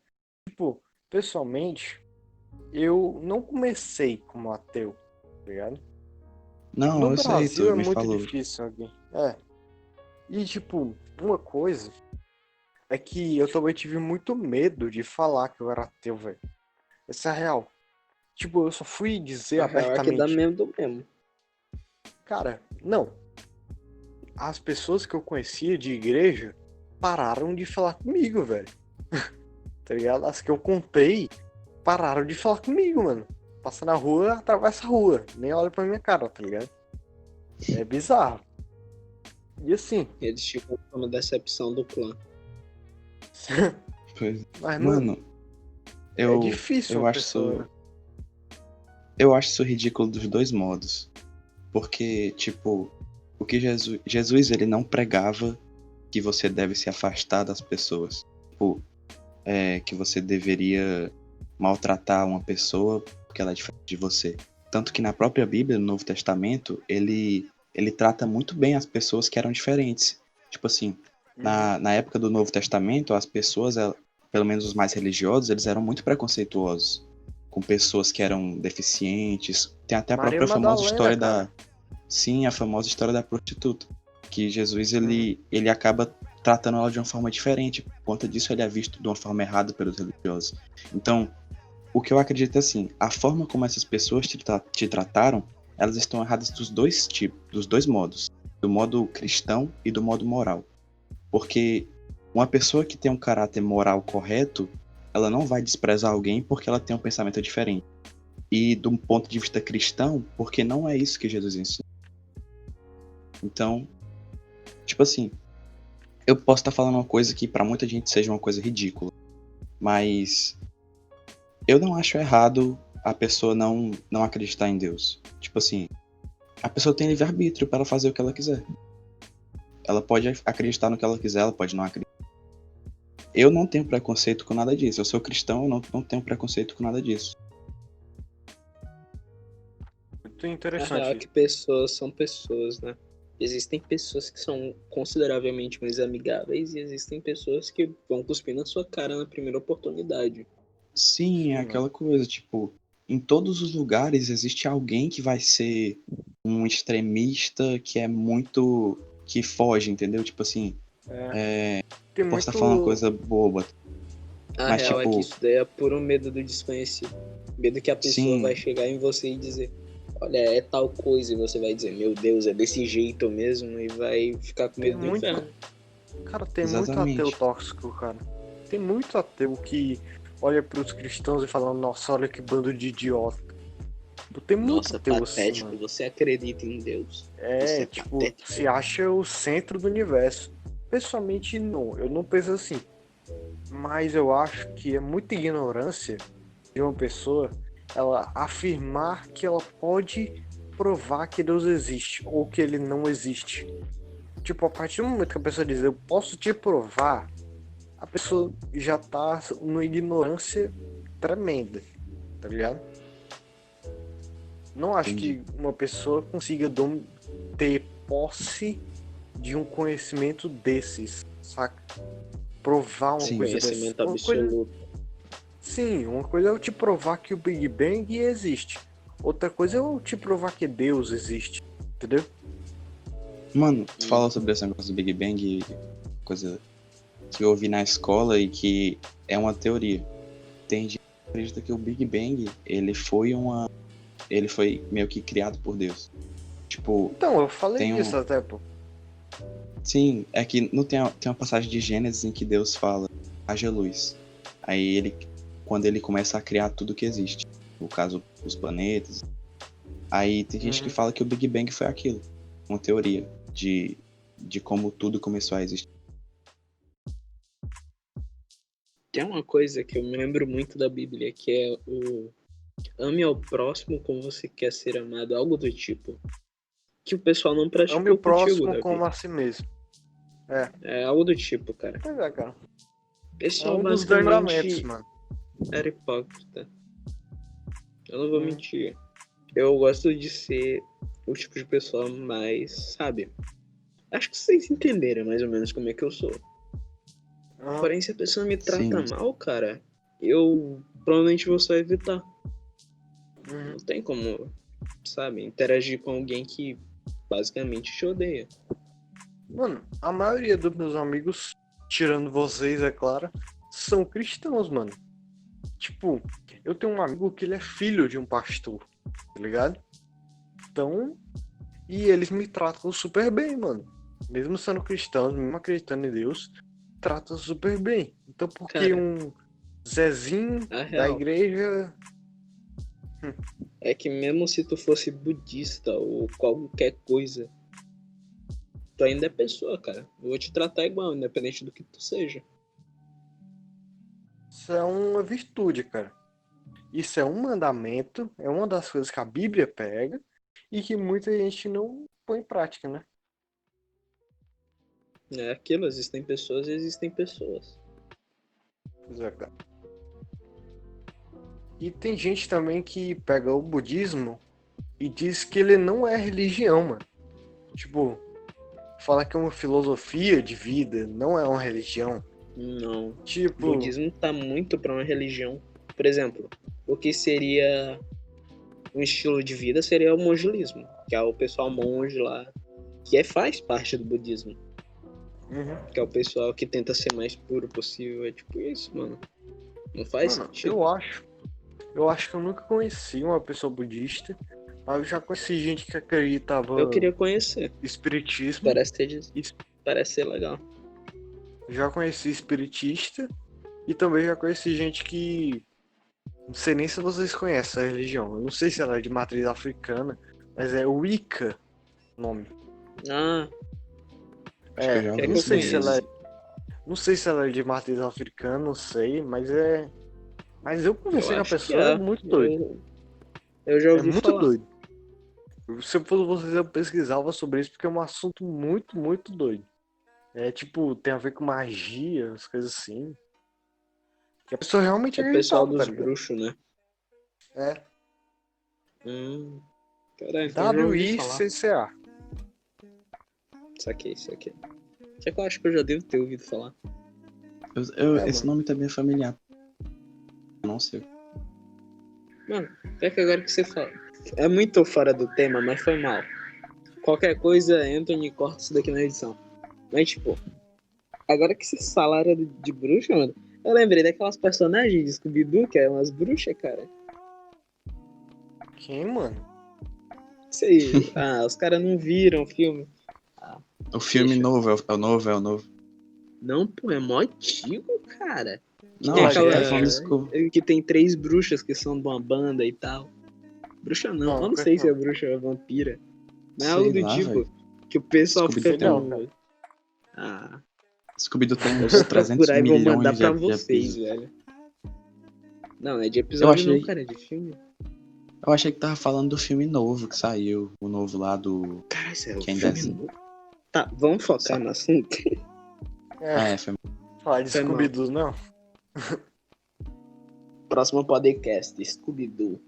Tipo, pessoalmente, eu não comecei como ateu, tá ligado? Não, No eu sei, Brasil tu é me muito falou. difícil alguém. E tipo, uma coisa é que eu também tive muito medo de falar que eu era ateu, velho. Essa é a real. Tipo, eu só fui dizer A real é que dá abertamente. mesmo do mesmo. Cara, não. As pessoas que eu conhecia de igreja pararam de falar comigo, velho. Tá ligado? As que eu contei pararam de falar comigo, mano. Passa na rua, atravessa a rua. Nem olha pra minha cara, tá ligado? É bizarro. E assim, Eles tipo uma decepção do clã. Pois- mas, mano, Mano, eu, é difícil eu uma acho pessoa. isso, eu acho isso ridículo dos dois modos. Porque, tipo, o que Jesus ele não pregava que você deve se afastar das pessoas. Tipo, que você deveria maltratar uma pessoa porque ela é diferente de você. Tanto que na própria Bíblia, no Novo Testamento, ele trata muito bem as pessoas que eram diferentes. Tipo assim, na época do Novo Testamento, as pessoas, pelo menos os mais religiosos, eles eram muito preconceituosos com pessoas que eram deficientes. Tem até a Maria própria famosa Madalena, história cara. Sim, a famosa história da prostituta. Que Jesus, ele acaba tratando ela de uma forma diferente. Por conta disso, ele é visto de uma forma errada pelos religiosos. Então, o que eu acredito é assim, a forma como essas pessoas te trataram, elas estão erradas dos dois tipos, dos dois modos. Do modo cristão e do modo moral. Porque uma pessoa que tem um caráter moral correto, ela não vai desprezar alguém porque ela tem um pensamento diferente. E do ponto de vista cristão, porque não é isso que Jesus ensina. Então, tipo assim, eu posso estar falando uma coisa que pra muita gente seja uma coisa ridícula, mas eu não acho errado a pessoa não acreditar em Deus. Tipo assim, a pessoa tem livre-arbítrio para ela fazer o que ela quiser. Ela pode acreditar no que ela quiser, ela pode não acreditar. Eu não tenho preconceito com nada disso. Eu sou cristão, eu não tenho preconceito com nada disso. Muito A real é interessante. que pessoas são pessoas, né? Existem pessoas que são consideravelmente mais amigáveis e existem pessoas que vão cuspir na sua cara na primeira oportunidade. Sim, é aquela coisa, tipo, em todos os lugares existe alguém que vai ser um extremista que é muito. Que foge, entendeu? Tipo assim, Tem posso muito. estar falando uma coisa boba, A mas real é tipo, que isso daí é puro medo do desconhecido. Medo que a pessoa sim, vai chegar em você e dizer, olha, é tal coisa, e você vai dizer, meu Deus, é desse jeito mesmo, e vai ficar com Tem medo do muito. inferno. Cara, tem Exatamente. muito ateu tóxico, cara. Tem muito ateu que olha pros cristãos e fala, nossa, olha que bando de idiota. Tem muito Nossa, ateu assim, patético, mano. você acredita em Deus. Você é Tipo, patético. se acha o centro do universo. Pessoalmente, não. Eu não penso assim. Mas eu acho que é muita ignorância de uma pessoa ela afirmar que ela pode provar que Deus existe ou que ele não existe. Tipo, a partir do momento que a pessoa diz eu posso te provar, a pessoa já tá numa ignorância tremenda, tá ligado? Não acho Entendi. que uma pessoa consiga ter posse de um conhecimento desses, saca? Provar uma Sim. coisa dessa. Conhecimento Uma coisa, absoluto. sim, uma coisa é eu te provar que o Big Bang existe. Outra coisa é eu te provar que Deus existe, entendeu? Mano, tu falou sobre esse negócio do Big Bang, coisa que eu ouvi na escola e que é uma teoria. Tem gente que acredita que o Big Bang, ele foi meio que criado por Deus. Tipo, Então, eu falei Tem isso até, pô. sim, é que não tem uma passagem de Gênesis em que Deus fala, haja luz. Aí quando ele começa a criar tudo que existe, no caso, os planetas, Aí tem gente que fala que o Big Bang foi aquilo. Uma teoria de como tudo começou a existir. Tem uma coisa que eu me lembro muito da Bíblia, que é o ame ao próximo como você quer ser amado, algo do tipo. Que o pessoal não praticou Ame o contigo, próximo Davi. como a si mesmo. É algo do tipo, cara. Pois é, cara. O É pessoal um dos mandamentos, basicamente mano. era hipócrita. Eu não vou mentir. Eu gosto de ser o tipo de pessoa mais, sabe? Acho que vocês entenderam mais ou menos como é que eu sou. Aham. Porém, se a pessoa me trata Sim. mal, cara, eu provavelmente vou só evitar. Uhum. Não tem como, sabe, interagir com alguém que basicamente te odeia. Mano, a maioria dos meus amigos, tirando vocês, é claro, são cristãos, mano. Tipo, eu tenho um amigo que ele é filho de um pastor, tá ligado? Então, e eles me tratam super bem, mano. Mesmo sendo cristãos, mesmo acreditando em Deus, tratam super bem. Então, por que Cara, um Zezinho a da real igreja... é que mesmo se tu fosse budista ou qualquer coisa, tu ainda é pessoa, cara. Eu vou te tratar igual, independente do que tu seja. Isso é uma virtude, cara. Isso é um mandamento, é uma das coisas que a Bíblia pega e que muita gente não põe em prática, né? É aquilo, existem pessoas e existem pessoas. Pois é, cara. E tem gente também que pega o budismo e diz que ele não é religião, mano. Tipo, fala que é uma filosofia de vida, não é uma religião. Não. O Tipo, budismo tá muito pra uma religião. Por exemplo, o que seria um estilo de vida seria o mongilismo, que é o pessoal monge lá, que faz parte do budismo, uhum. que é o pessoal que tenta ser mais puro possível. É tipo isso, mano. Não faz Mano, sentido. eu acho que eu nunca conheci uma pessoa budista, mas eu já conheci gente que acreditava Eu queria conhecer. em espiritismo. Parece ser legal. Já conheci espiritista e também já conheci gente que... Não sei nem se vocês conhecem a religião. Eu não sei se ela é de matriz africana, mas é Wicca o nome. Ah, Acho que eu já Eu ouvi não sei se conheço. ela é... Não sei se ela é de matriz africana, não sei, mas é... Mas eu conversei com a acho que pessoa, é muito doido. Eu já É ouvi muito falar. doido. Se eu fosse vocês, eu pesquisava sobre isso, porque é um assunto muito, muito doido. É tipo, tem a ver com magia, as coisas assim. Que a pessoa realmente É o pessoal acreditava, dos tá ligado? bruxos, né? É. Caralho, então eu já ouvi falar. WICCA. Saquei. Só que eu acho que eu já devo ter ouvido falar. Esse Mano. nome também é familiar. Eu não sei. Mano, até que agora que você fala. É muito fora do tema, mas foi mal. Qualquer coisa, Anthony, corta isso daqui na edição. Mas, tipo, agora que vocês falaram de bruxa, mano, eu lembrei daquelas personagens de Scooby-Doo, que eram umas bruxas, cara. Quem, mano? Sei. Os caras não viram o filme. O filme Deixa. novo, é o novo. Não, pô, é mó antigo, cara. Não, Tem acho que aquela- tá falando Scooby. Que tem 3 bruxas que são de uma banda e tal. Bruxa não, Não, eu não conheço sei se é não. bruxa ou é vampira. Mas é Sei algo do lá, tipo velho. que o pessoal Scooby-Doo fica tem com... Scooby-Doo tem Eu uns vou 300 procurar e vou mandar milhões pra de vocês, episódios. velho. Não é de episódio achei- não, cara, é de filme. Eu achei que tava falando do filme novo que saiu. O novo lá do... Cara, isso é um Quem filme desenha? novo. Tá, vamos focar no assunto. Foi... Falar de Foi mal. Scooby-Doo, não? Próximo podcast, Scooby-Doo.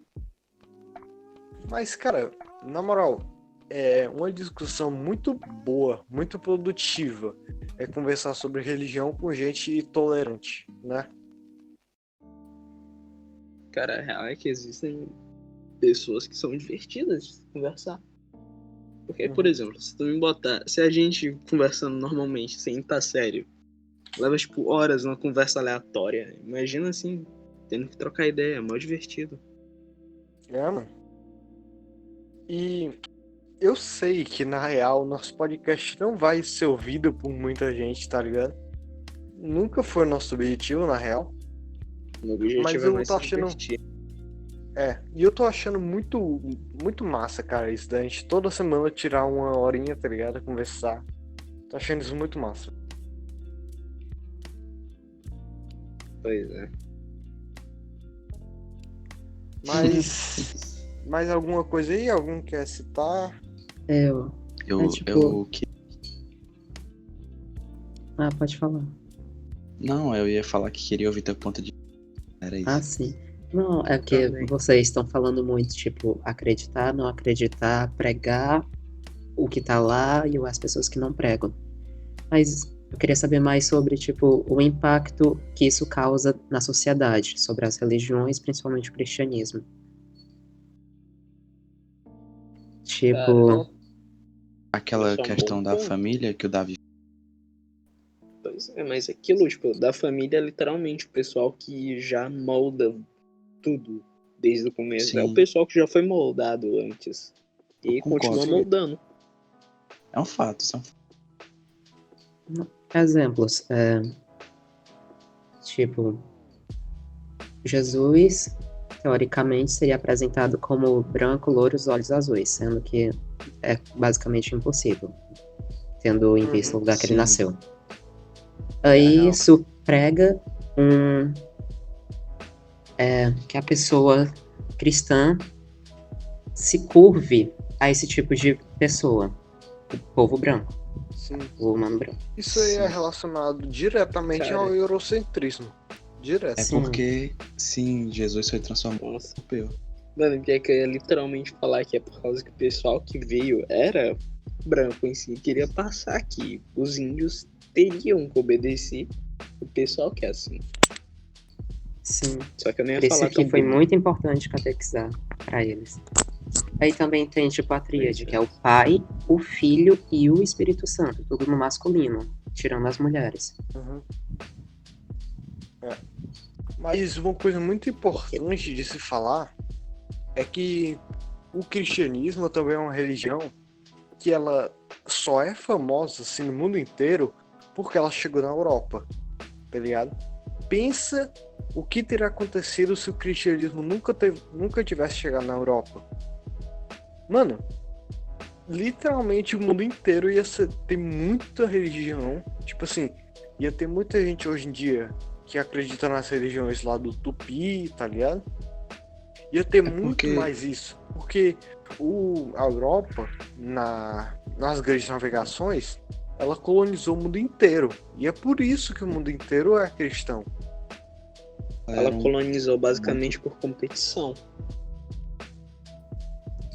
Mas, cara, na moral, é uma discussão muito boa, muito produtiva. É conversar sobre religião com gente tolerante, né? Cara, a real é que existem pessoas que são divertidas de conversar. Porque, por exemplo, se tu me botar... Se a gente conversando normalmente, sem estar sério, leva, tipo, horas numa conversa aleatória. Imagina, assim, tendo que trocar ideia. É mó divertido. É, mano. E eu sei que, na real, nosso podcast não vai ser ouvido por muita gente, tá ligado? Nunca foi nosso objetivo, na real. O objetivo Mas é eu mais tô se achando- divertir. E eu tô achando muito, muito massa, cara, isso da gente toda semana tirar uma horinha, tá ligado? Conversar. Tô achando isso muito massa. Pois é. Mas mais alguma coisa aí? Algum quer citar? Eu. Eu, tipo- eu que- Ah, pode falar. Não, eu ia falar que queria ouvir teu ponto de vista. Era isso. Ah, sim. Não, é que Também. vocês estão falando muito, tipo, acreditar, não acreditar, pregar o que tá lá e as pessoas que não pregam. Mas eu queria saber mais sobre, tipo, o impacto que isso causa na sociedade, sobre as religiões, principalmente o cristianismo. Tipo, Aquela Isso é questão um da bom ponto. família que o Davi. Pois é, mas aquilo, tipo, da família é literalmente o pessoal que já molda tudo desde o começo. Sim. É o pessoal que já foi moldado antes. E Concordo. continua moldando. É um fato, isso é um fato. exemplos, tipo, Jesus, teoricamente, seria apresentado como branco, loiro, os olhos azuis, sendo que é basicamente impossível, tendo em vista o lugar que ele sim. nasceu. Aí real. isso prega que a pessoa cristã se curve a esse tipo de pessoa, o povo branco, Sim. o humano branco. Isso aí é Sim. relacionado diretamente Cara. ao eurocentrismo. Direto. É Sim. porque, sim, Jesus foi transformado Nossa. em europeu. Mano, que é que eu ia literalmente falar que é por causa que o pessoal que veio era branco em si, queria passar que os índios teriam que obedecer o pessoal que é assim. Sim. Só que eu nem ia Por isso falar que tão foi bonito. muito importante catequizar para eles. Aí também tem tipo a tríade, Pois é. que é o Pai, o Filho e o Espírito Santo, tudo no masculino, tirando as mulheres. Uhum. Mas uma coisa muito importante de se falar é que o cristianismo também é uma religião que ela só é famosa assim no mundo inteiro porque ela chegou na Europa, tá ligado? Pensa o que teria acontecido se o cristianismo nunca tivesse chegado na Europa. Mano, literalmente o mundo inteiro ter muita religião. Tipo assim, ia ter muita gente hoje em dia que acredita nas religiões lá do Tupi, tá ligado? Ia ter muito porque- mais isso. Porque a Europa, nas grandes navegações, ela colonizou o mundo inteiro. E é por isso que o mundo inteiro é cristão. Ela Era um- colonizou basicamente por competição.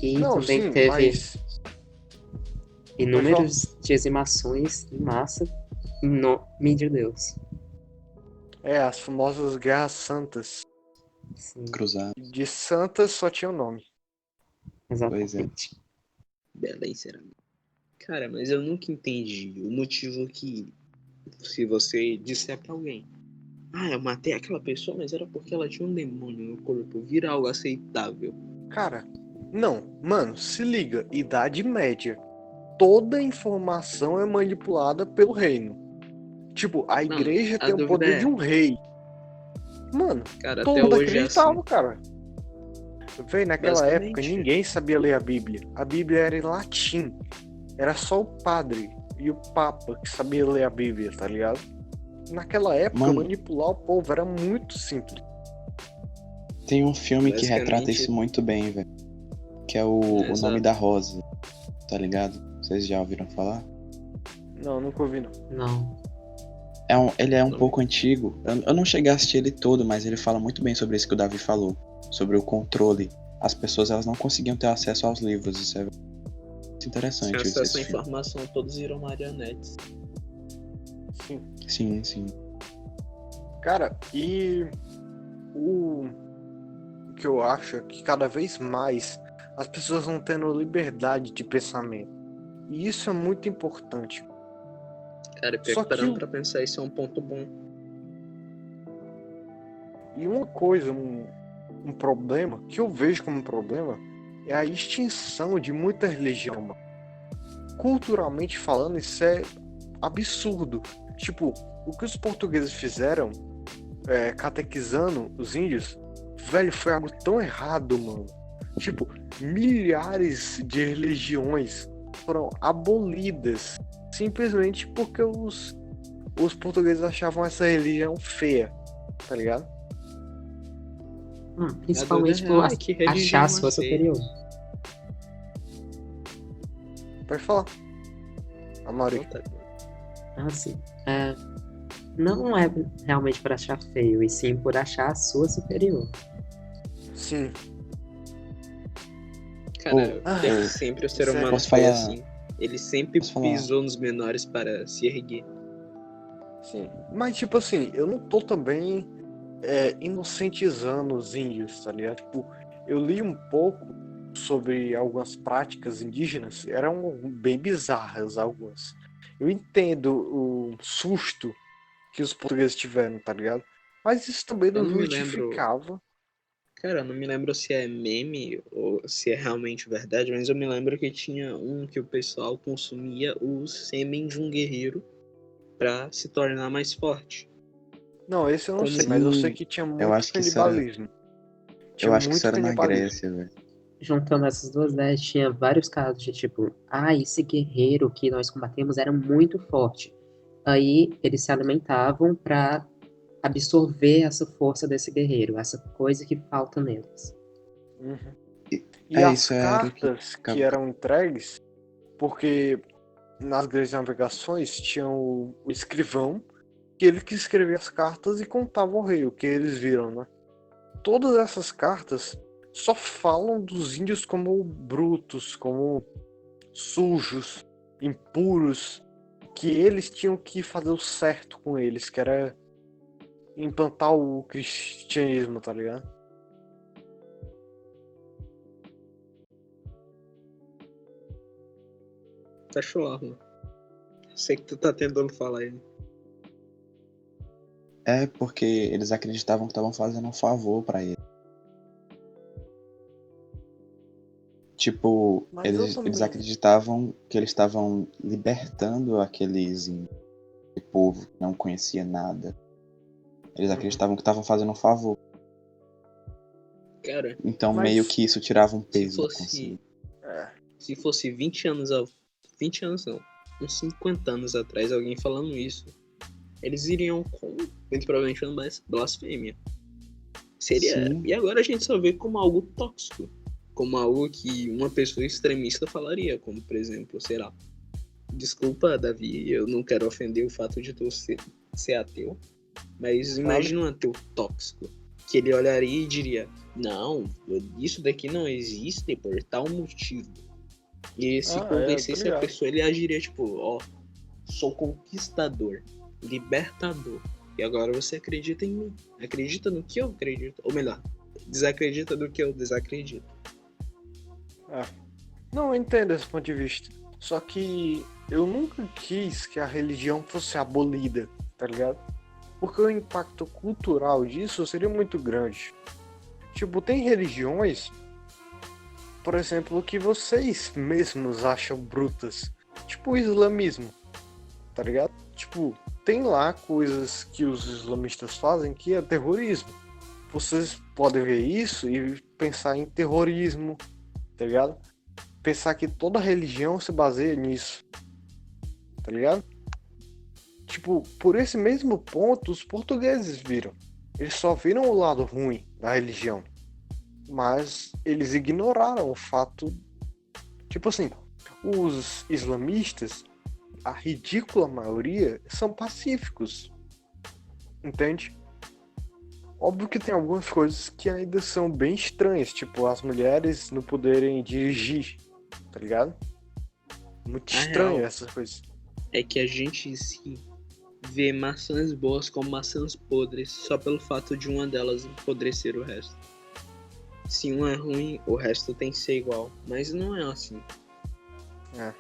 E Não, também sim, teve mas inúmeras dizimações em massa em nome de Deus. as famosas guerras santas. Sim, cruzado. De santas só tinha o nome. exatamente. Belém, será? Cara, mas eu nunca entendi o motivo que, se você disser pra alguém, eu matei aquela pessoa, mas era porque ela tinha um demônio no corpo, vira algo aceitável. Cara, não, mano, se liga, Idade Média. Toda informação é manipulada pelo reino. Tipo, a Não, igreja a tem o dúvida poder é- de um rei. Mano, Cara, todo até mundo hoje é acreditava, assim. cara. Véi, naquela Basicamente. época ninguém sabia ler a Bíblia. A Bíblia era em latim. Era só o padre e o papa que sabia ler a Bíblia, tá ligado? Naquela época, Mano. manipular o povo era muito simples. Tem um filme que Basicamente- retrata isso muito bem, velho. Que é o Exato. Nome da Rosa. Tá ligado? Vocês já ouviram falar? Não, nunca ouvi, não. Não. Ele é um pouco antigo. Eu não cheguei a assistir ele todo, mas ele fala muito bem sobre isso que o Davi falou. Sobre o controle. As pessoas elas não conseguiam ter acesso aos livros. Isso é muito Sem interessante. acesso à esse filme. informação, todos viram marionetes. Sim. Sim, sim. Cara, e o que eu acho é que cada vez mais as pessoas vão tendo liberdade de pensamento. E isso é muito importante. Cara, Só que parando pra pensar, isso é um ponto bom. E uma coisa, um problema, que eu vejo como um problema, é a extinção de muita religião, mano. Culturalmente falando, isso é absurdo. Tipo, o que os portugueses fizeram, catequizando os índios, velho, foi algo tão errado, mano. Tipo, milhares de religiões foram abolidas simplesmente porque os portugueses achavam essa religião feia, tá ligado? Principalmente A por dúvida real é que religião achar a sua aceita. superior. Pode falar. A Mauri. Assim, não é realmente por achar feio, e sim por achar a sua superior. Sim. Cara, Ah, desde sempre o ser sério? humano Posso foi falar? assim. Ele sempre Posso falar? pisou nos menores para se erguer. Sim. Mas, tipo assim, eu não tô também inocentizando os índios, tá ligado? Tipo, eu li um pouco sobre algumas práticas indígenas, eram bem bizarras algumas. Eu entendo o susto que os portugueses tiveram, tá ligado? Mas isso também Eu não não me lembro. justificava. Cara, eu não me lembro se é meme ou se é realmente verdade, mas eu me lembro que tinha um que o pessoal consumia o sêmen de um guerreiro pra se tornar mais forte. Não, esse eu não Como sei, mas eu sei Sim, que tinha eu muito acho que isso era. canibalismo. Tinha Eu acho que isso muito era na canibalismo. Grécia, velho. Juntando essas duas ideias, tinha vários casos de tipo, esse guerreiro que nós combatemos era muito forte. Aí eles se alimentavam pra absorver essa força desse guerreiro, essa coisa que falta neles. Uhum. E- E as isso era o que. cartas que eram entregues, porque nas grandes navegações tinha o escrivão, que ele que escrevia as cartas e contava ao rei o que eles viram, né? Todas essas cartas só falam dos índios como brutos, como sujos, impuros, que eles tinham que fazer o certo com eles, que era implantar o cristianismo, tá ligado? Tá chorando. Sei que tu tá tentando falar aí. É porque eles acreditavam que estavam fazendo um favor pra ele. Tipo, Mas eu eles também. acreditavam que eles estavam libertando aqueles povo que não conhecia nada. Eles Uhum. acreditavam que estavam fazendo um favor. Cara, Então Mas- meio que isso tirava um se peso da fosse. consciência. Se fosse 20 anos. 20 anos não. Uns 50 anos atrás, alguém falando isso. Eles iriam com. Muito provavelmente uma blasfêmia. Seria. Sim. E agora a gente só vê como algo tóxico. Como algo que uma pessoa extremista falaria. Como, por exemplo, sei lá. Desculpa, Davi, eu não quero ofender o fato de tu ser ateu. Mas imagina um ateu tóxico. Que ele olharia e diria: não, isso daqui não existe por tal motivo. E se convencesse a pessoa, ele agiria tipo: ó, sou conquistador, libertador. E agora você acredita em mim. Acredita no que eu acredito. Ou melhor, desacredita do que eu desacredito. Não, eu entendo esse ponto de vista. Só que eu nunca quis que a religião fosse abolida, tá ligado? Porque o impacto cultural disso seria muito grande. Tipo, tem religiões, por exemplo, que vocês mesmos acham brutas. Tipo o islamismo, tá ligado? Tipo, tem lá coisas que os islamistas fazem que é terrorismo. Vocês podem ver isso e pensar em terrorismo, tá ligado? Pensar que toda religião se baseia nisso, tá ligado? Tipo, por esse mesmo ponto, os portugueses viram. Eles só viram o lado ruim da religião. Mas eles ignoraram o fato. Tipo assim, os islamistas, a ridícula maioria, são pacíficos. Entende? Óbvio que tem algumas coisas que ainda são bem estranhas, tipo as mulheres não poderem dirigir, tá ligado? Muito A estranho real essas coisas. é que a gente em si vê maçãs boas como maçãs podres só pelo fato de uma delas empodrecer o resto. Se uma é ruim, o resto tem que ser igual. Mas não é assim. É.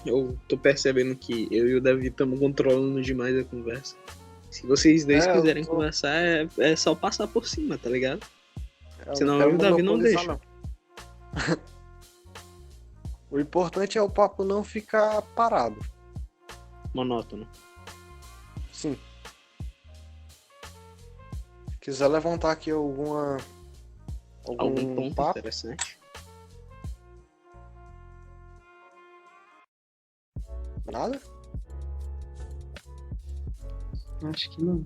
Eu tô percebendo que eu e o Davi estamos controlando demais a conversa. Se vocês dois eu quiserem tô- conversar, é só passar por cima, tá ligado? Eu Senão quero eu e o Davi não monopolizar, deixa. O importante é o papo não ficar parado. monótono. Sim. Se quiser levantar aqui algum Algum ponto papo, interessante? nada? Acho que não.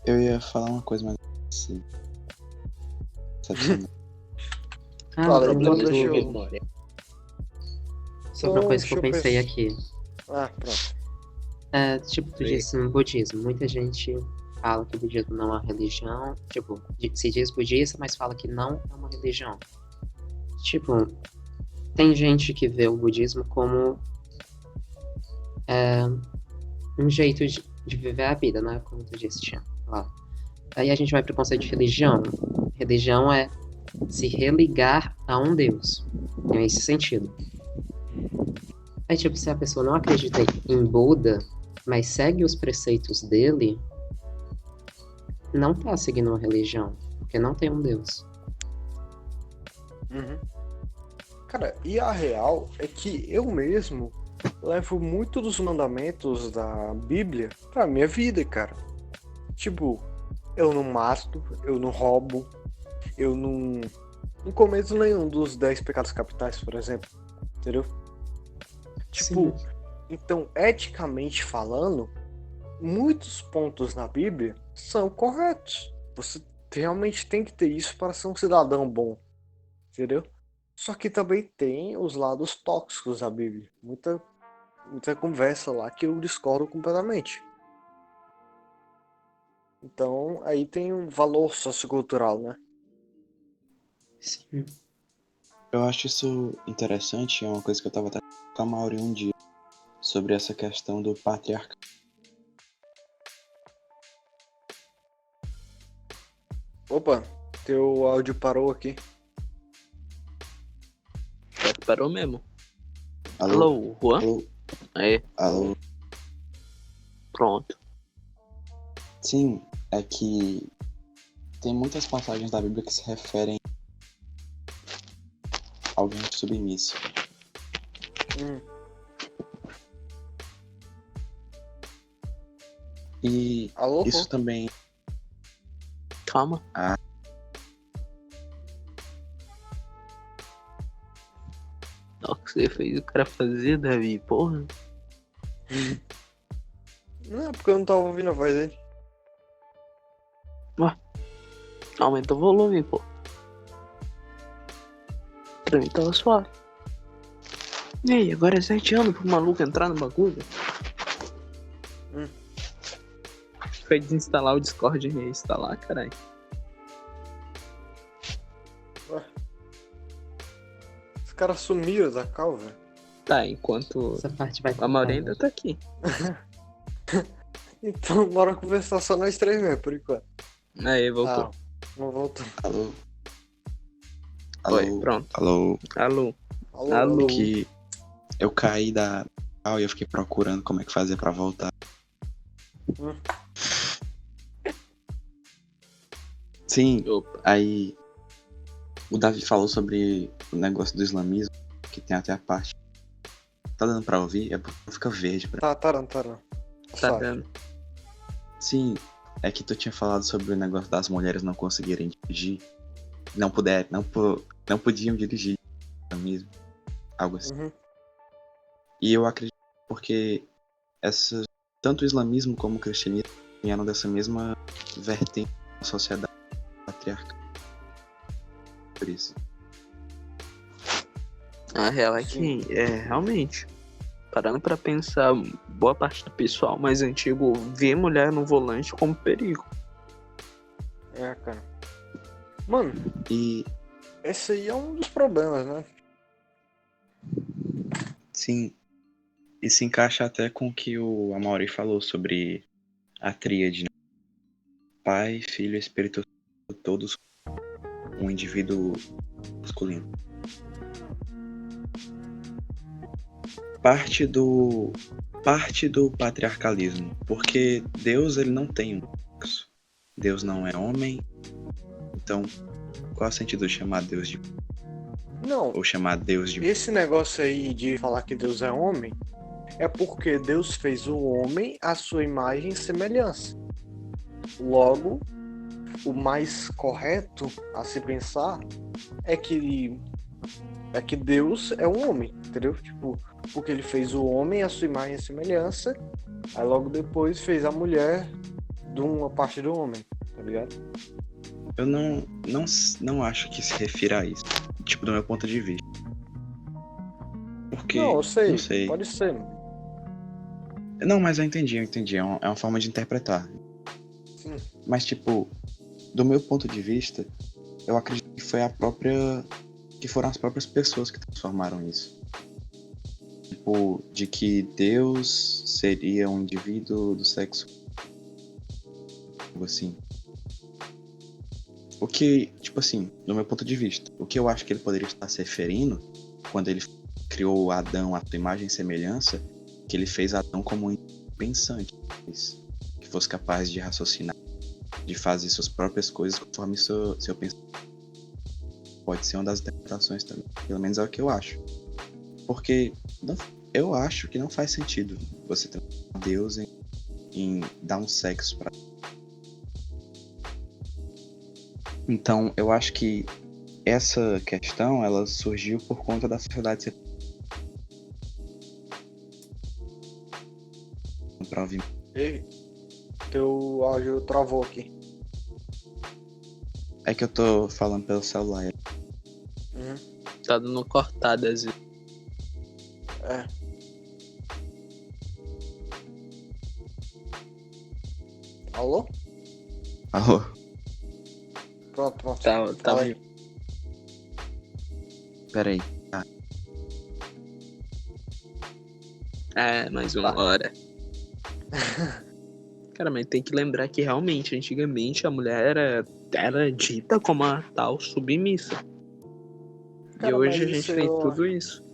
Eu ia falar uma coisa, mas assim. Sabe? Ah, Fala, tem então outro- deixa eu- memória. sobre uma coisa que eu Deixa eu pensei pens- aqui. Ah, pronto. Tipo, tu Sim. disse no budismo. Muita gente fala que o budismo não é uma religião. Tipo, se diz budista, mas fala que não é uma religião. Tipo, tem gente que vê o budismo como um jeito de viver a vida, né? Como tu disse, Tian, lá. Aí a gente vai pro conceito de religião. Religião é se religar a um Deus. É esse sentido. Aí, tipo, se a pessoa não acredita em Buda, mas segue os preceitos dele, não tá seguindo uma religião, porque não tem um Deus. Uhum. Cara, e a real é que eu mesmo levo muito dos mandamentos da Bíblia pra minha vida, cara. Tipo, eu não mato, eu não roubo, eu não cometo nenhum dos 10 pecados capitais, por exemplo. Entendeu? Tipo, então, eticamente falando, muitos pontos na Bíblia são corretos. Você realmente tem que ter isso para ser um cidadão bom. Entendeu? Só que também tem os lados tóxicos da Bíblia. Muita conversa lá que eu discordo completamente. Então, aí tem um valor sociocultural, né? Sim. Eu acho isso interessante, é uma coisa que eu tava até com a Mauri um dia, sobre essa questão do patriarcado. Opa, teu áudio parou aqui. Parou mesmo. Alô? Alô, Juan? Alô? Aí, Alô? pronto. Sim, é que tem muitas passagens da Bíblia que se referem a alguém submisso. E Alô? isso também. Calma. Ah. Olha o que você fez o cara fazer, Davi, porra. Não, é porque eu não tava ouvindo a voz dele. Aumenta o volume, pô. Pra mim tava suave. E aí, agora é 7 anos pro maluco entrar no bagulho? Foi desinstalar o Discord e reinstalar, caralho. Os caras sumiram da cal, velho. Tá, enquanto Essa parte vai a Mauri cortar, ainda tá aqui. Então, bora conversar só nós três mesmo, por enquanto. Aí, voltou. Não voltou. Alô? Oi, Alô? pronto. Alô? Alô. Alô? Alô? Que eu caí da cal e eu fiquei procurando como é que fazia pra voltar. Sim, Opa. aí o Davi falou sobre o negócio do islamismo, que tem até a parte. Tá dando pra ouvir? É porque fica verde pra. Tá não. Tá Sabe. dando. Sim, é que tu tinha falado sobre o negócio das mulheres não conseguirem dirigir. Não podiam dirigir mesmo. Algo assim. Uhum. E eu acredito porque tanto o islamismo como o cristianismo vieram dessa mesma vertente da sociedade patriarcal. Por isso. A real é que, realmente, parando pra pensar, boa parte do pessoal mais antigo vê mulher no volante como perigo. É, cara. Mano, E esse aí é um dos problemas, né? sim, e se encaixa até com o que o Amaury falou sobre a tríade, né? Pai, Filho e Espírito Santo, todos um indivíduo masculino. Parte do patriarcalismo, porque Deus ele não tem um sexo. Deus não é homem, então qual é o sentido de chamar Deus de Não, ou chamar Deus de esse negócio aí de falar que Deus é homem é porque Deus fez o homem à sua imagem e semelhança. Logo, o mais correto a se pensar é que Deus é um homem, entendeu? Tipo, porque ele fez o homem à sua imagem e semelhança, aí logo depois fez a mulher de uma parte do homem, tá ligado? Eu não acho que se refira a isso. Tipo, do meu ponto de vista. Porque. Não, eu sei, Não sei. pode ser. Não, mas eu entendi. É uma forma de interpretar. Sim. Mas, tipo, do meu ponto de vista, eu acredito que foi que foram as próprias pessoas que transformaram isso. Tipo, de que Deus seria um indivíduo do sexo. Algo assim. O que, tipo assim, do meu ponto de vista, o que eu acho que ele poderia estar se referindo quando ele criou Adão à sua imagem e semelhança, que ele fez Adão como um pensante, que fosse capaz de raciocinar, de fazer suas próprias coisas conforme seu pensamento. Pode ser uma das interpretações também, pelo menos é o que eu acho. Porque eu acho que não faz sentido você transformar Deus em dar um sexo pra. Então, eu acho que essa questão, ela surgiu por conta da sociedade ser pra ouvir. Ei, teu áudio travou aqui. É que eu tô falando pelo celular. Tá dando cortadas. É. Alô? Alô? Pronto. Tá Fala aí. Peraí. Mais uma hora. Cara, mas tem que lembrar que realmente, antigamente, a mulher era dita como a tal submissa. Cara, e hoje mas a gente isso tem tudo isso.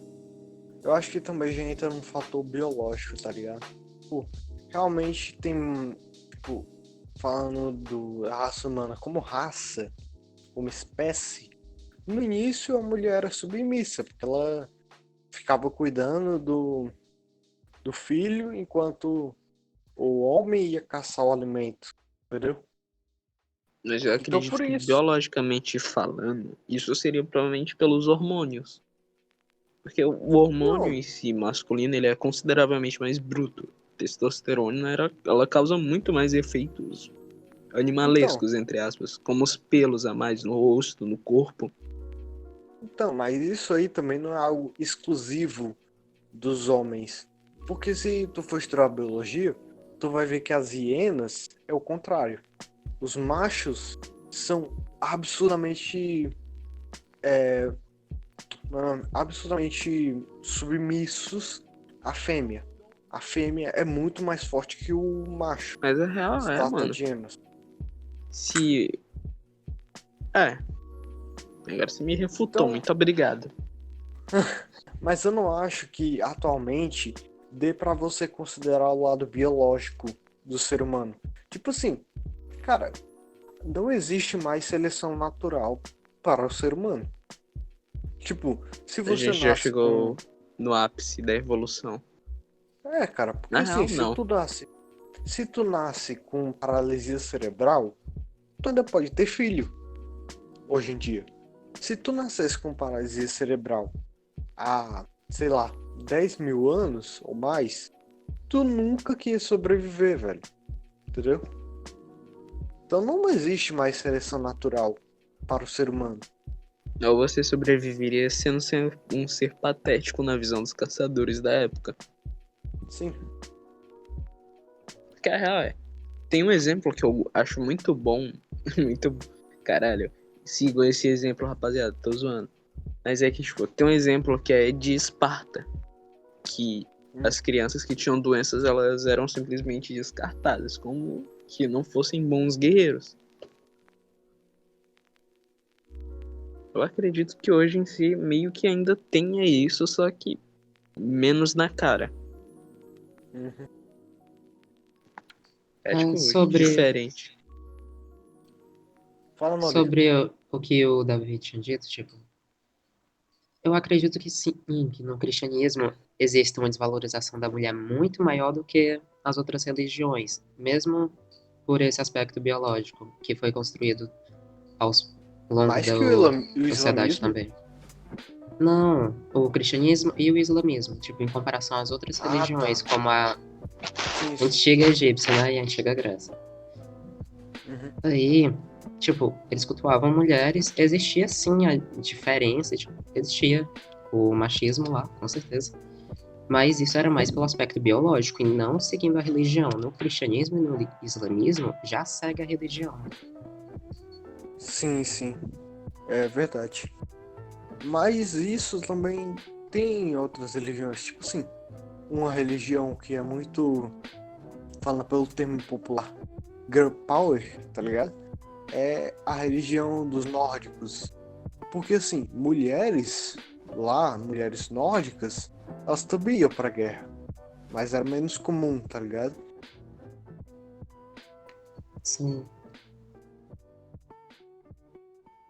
Eu acho que também já entra num fator biológico, tá ligado? Tipo, realmente tem, tipo, falando da raça humana como raça, como espécie, no início a mulher era submissa, porque ela ficava cuidando do filho enquanto o homem ia caçar o alimento, entendeu? Mas eu Então acredito por que, isso. biologicamente falando, isso seria provavelmente pelos hormônios. Porque o hormônio Não, em si, masculino, ele é consideravelmente mais bruto. Testosterona, ela causa muito mais efeitos então, animalescos, entre aspas, como os pelos a mais no rosto, no corpo. mas isso aí também não é algo exclusivo dos homens. Porque se tu for estudar biologia, tu vai ver que as hienas é o contrário. Os machos são absurdamente submissos à fêmea. A fêmea é muito mais forte que o macho. Mas a real Se é, trata mano. de hienas. Se. Agora você me refutou, Então, muito obrigado. mas eu não acho que atualmente dê pra você considerar o lado biológico do ser humano. Tipo assim, cara, não existe mais seleção natural para o ser humano. Tipo, se A você gente já nasce chegou no ápice da evolução. Cara, porque Na assim, real, não. se tu nasce com paralisia cerebral, tu ainda pode ter filho, hoje em dia. Se tu nascesse com paralisia cerebral há, sei lá, 10 mil anos ou mais, tu nunca que ia sobreviver, velho. Entendeu? Então não existe mais seleção natural para o ser humano. Ou você sobreviveria sendo um ser patético na visão dos caçadores da época. Sim. Porque a real é. Tem um exemplo que eu acho muito bom. Muito. Caralho. Sigam esse exemplo, rapaziada. Tô zoando. Mas é que, tipo, tem um exemplo que é de Esparta. Que as crianças que tinham doenças, elas eram simplesmente descartadas. Como que não fossem bons guerreiros. Eu acredito que hoje em si meio que ainda tenha isso, só que menos na cara. Uhum. É tipo Sobre, diferente. Fala, Maurício. sobre o que o Davi tinha dito, tipo, eu acredito que sim, que no cristianismo existe uma desvalorização da mulher muito maior do que as outras religiões, mesmo por esse aspecto biológico que foi construído ao longo Mais da que o sociedade islamismo? também. Não, o cristianismo e o islamismo, tipo, em comparação às outras Ah, religiões, tá. como a Sim, sim. antiga egípcia, né, e a antiga Grécia. Uhum. Aí, tipo, eles cultuavam mulheres, existia sim a diferença, tipo, existia o machismo lá, com certeza. Mas isso era mais pelo aspecto biológico e não seguindo a religião. No cristianismo e no islamismo já segue a religião. Sim, sim. É verdade. Mas isso também tem em outras religiões. Tipo assim, uma religião que é muito, fala pelo termo popular, girl power, tá ligado? É a religião dos nórdicos. Porque assim, mulheres lá, mulheres nórdicas, elas também iam pra guerra. Mas era menos comum, tá ligado? Sim,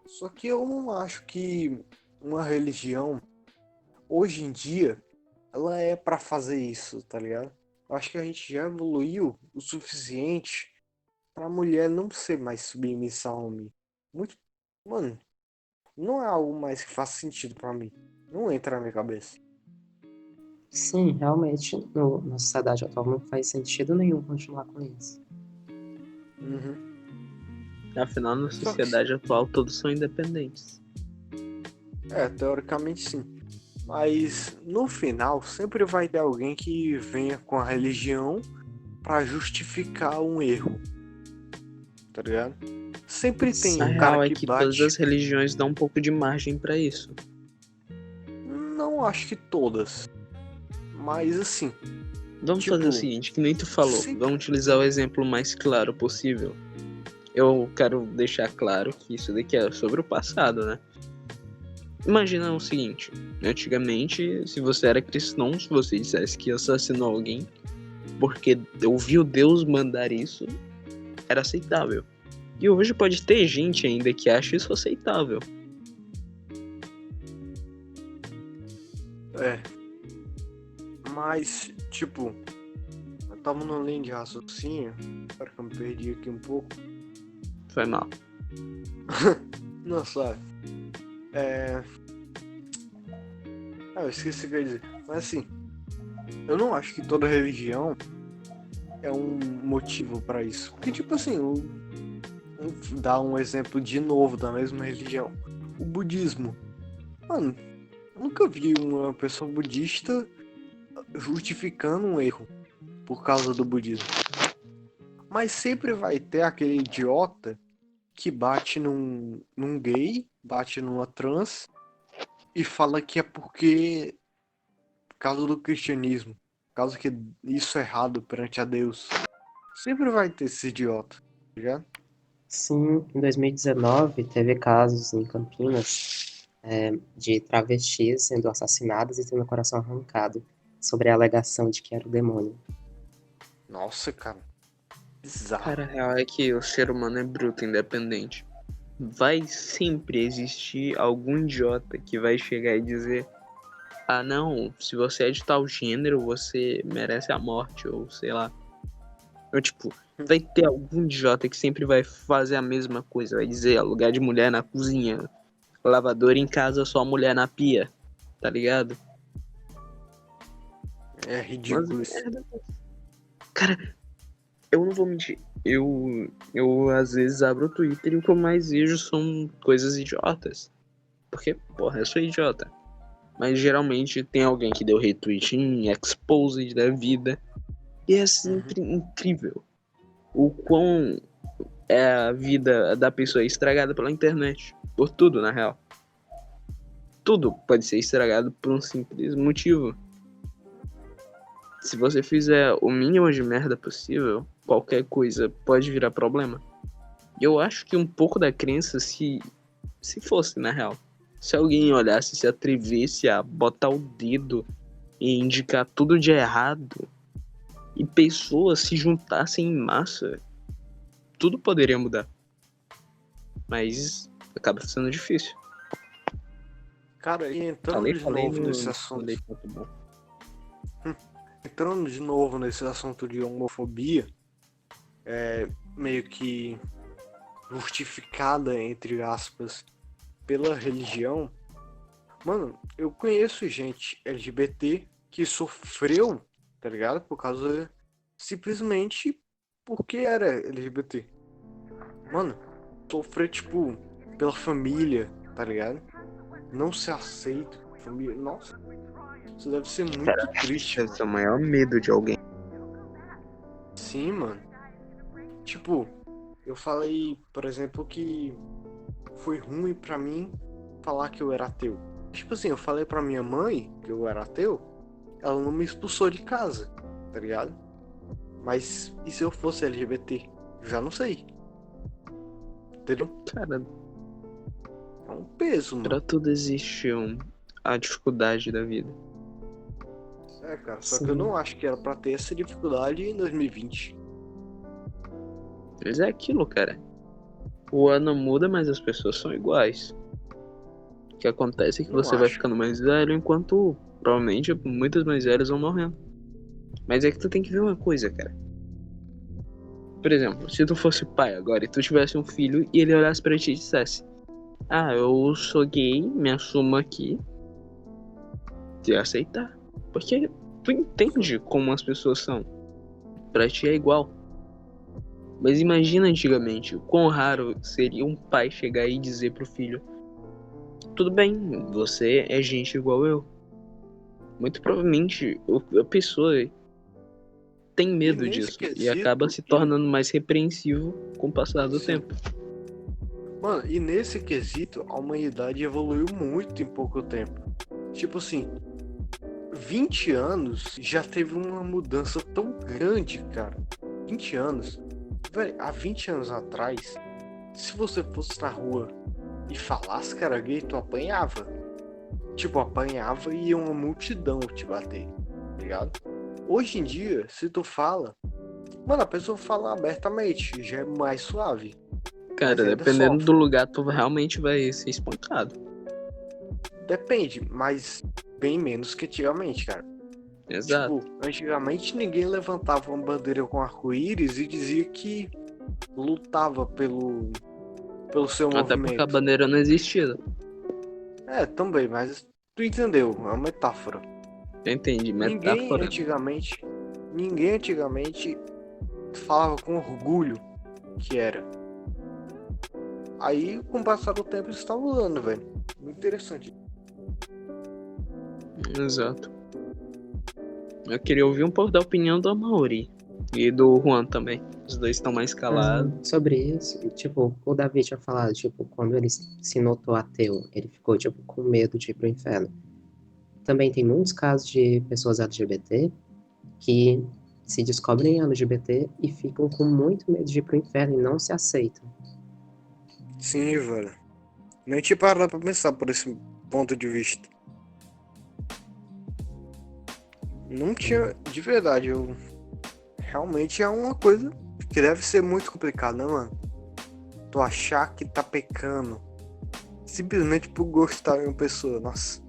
Só que eu não acho que uma religião, hoje em dia, ela é pra fazer isso, tá ligado? Eu acho que a gente já evoluiu o suficiente pra mulher não ser mais submissa ao homem. Muito, mano, não é algo mais que faz sentido pra mim. Não entra na minha cabeça. sim, realmente, na sociedade atual não faz sentido nenhum continuar com isso. Uhum. Afinal, na Só que, sociedade atual, todos são independentes. teoricamente sim. Mas no final sempre vai ter alguém que venha com a religião pra justificar um erro, tá ligado? Sempre tem A um cara real é que que todas bate. as religiões dão um pouco de margem pra isso. Não acho que todas, mas assim, Vamos tipo, fazer o seguinte, que nem tu falou, sim. vamos utilizar o exemplo mais claro possível. Eu quero deixar claro que isso daqui é sobre o passado, né? Imagina o seguinte, antigamente, se você era cristão, se você dissesse que assassinou alguém porque ouviu Deus mandar isso, era aceitável. E hoje pode ter gente ainda que acha isso aceitável. É. Mas, tipo, eu tava numa linha de raciocínio. Espero que eu me perdi aqui um pouco. Foi mal. Não, sabe? Eu esqueci o que eu ia dizer. Mas assim, eu não acho que toda religião é um motivo pra isso. Porque, tipo assim, vou dar um exemplo de novo da mesma religião. O budismo. Mano, eu nunca vi uma pessoa budista justificando um erro por causa do budismo. Mas sempre vai ter aquele idiota que bate num gay, bate numa trans e fala que é porque por causa do cristianismo, por causa que isso é errado perante a Deus. Sempre vai ter esse idiota, tá ligado? Sim, em 2019 teve casos em Campinas de travestis sendo assassinadas e tendo o coração arrancado sobre a alegação de que era o demônio. Nossa, cara. Bizarro. Cara, a real é que o ser humano é bruto, independente. Vai sempre existir algum idiota que vai chegar e dizer: ah, não, se você é de tal gênero, você merece a morte, ou sei lá. Ou tipo, vai ter algum idiota que sempre vai fazer a mesma coisa. Vai dizer, lugar de mulher na cozinha, lavador em casa, só mulher na pia. Tá ligado? É ridículo Mas, isso. cara, eu não vou mentir. Eu às vezes abro o Twitter e o que eu mais vejo são coisas idiotas. Porque, porra, eu sou idiota. Mas geralmente tem alguém que deu retweet em exposed da vida. E é sempre incrível o quão a vida da pessoa é estragada pela internet. Por tudo, na real. Tudo pode ser estragado por um simples motivo. Se você fizer o mínimo de merda possível, qualquer coisa pode virar problema. E eu acho que um pouco da crença, se fosse, na real, se alguém olhasse, se atrevesse a botar o dedo e indicar tudo de errado, e pessoas se juntassem em massa, tudo poderia mudar. Mas acaba sendo difícil. Cara, e entrando Falei de novo no- nesse assunto. falei ponto bom. entrando de novo nesse assunto de homofobia, meio que justificada, entre aspas, pela religião. Mano, eu conheço gente LGBT que sofreu, tá ligado? Por causa, simplesmente porque era LGBT. Mano, sofrer, tipo, pela família, tá ligado? Não ser aceito. Família, nossa, isso deve ser muito triste, Deve mano. ser o maior medo de alguém. Sim, mano. Tipo, eu falei, por exemplo, que foi ruim pra mim falar que eu era ateu. Tipo assim, eu falei pra minha mãe que eu era ateu, ela não me expulsou de casa, tá ligado? Mas e se eu fosse LGBT? Eu já não sei. Entendeu? Cara, É um peso, mano. pra tudo existe a dificuldade da vida. É, cara, só Sim. que eu não acho que era pra ter essa dificuldade em 2020. Mas é aquilo, cara. O ano muda, mas as pessoas são iguais. O que acontece é que Não você vai acho. ficando mais velho, enquanto provavelmente muitos mais velhos vão morrendo. Mas é que tu tem que ver uma coisa, cara. Por exemplo, se tu fosse pai agora e tu tivesse um filho e ele olhasse pra ti e dissesse: ah, eu sou gay, me assumo aqui. Tu ia aceitar. Porque tu entende como as pessoas são. Pra ti é igual. Mas imagina antigamente, o quão raro seria um pai chegar e dizer pro filho: tudo bem, você é gente igual eu. Muito provavelmente a pessoa tem medo nesse disso e quesito, acaba se tornando mais repreensivo com o passar do Sim. tempo. Mano, e nesse quesito, a humanidade evoluiu muito em pouco tempo. Tipo assim, 20 anos já teve uma mudança tão grande, cara. 20 anos. Velho, há 20 anos atrás, se você fosse na rua e falasse que era gay, tu apanhava. Tipo, apanhava e ia uma multidão te bater, tá ligado? Hoje em dia, se tu fala, mano, a pessoa fala abertamente, já é mais suave. Cara, Mas ainda dependendo sofre. do lugar, tu realmente vai ser espancado. Depende, mas bem menos que antigamente, cara. Exato. Tipo, antigamente ninguém levantava uma bandeira com arco-íris e dizia que lutava pelo seu Até porque a movimento. bandeira não existia. É, também, mas tu entendeu, é uma metáfora. Eu entendi, Ninguém metáfora. antigamente falava com orgulho que era. Aí, com o passar do tempo, isso tá mudando, velho. Muito interessante. Exato. Eu queria ouvir um pouco da opinião do Amaury e do Juan também. Os dois estão mais calados. Sobre isso, tipo, o Davi tinha falado, tipo, quando ele se notou ateu, ele ficou, tipo, com medo de ir pro inferno. Também tem muitos casos de pessoas LGBT que se descobrem LGBT e ficam com muito medo de ir pro inferno e não se aceitam. Sim, velho. Nem tinha parado pra pensar por esse ponto de vista. Não tinha, de verdade, eu realmente é uma coisa que deve ser muito complicada, né, mano? Tu achar que tá pecando simplesmente por gostar de uma pessoa, nossa.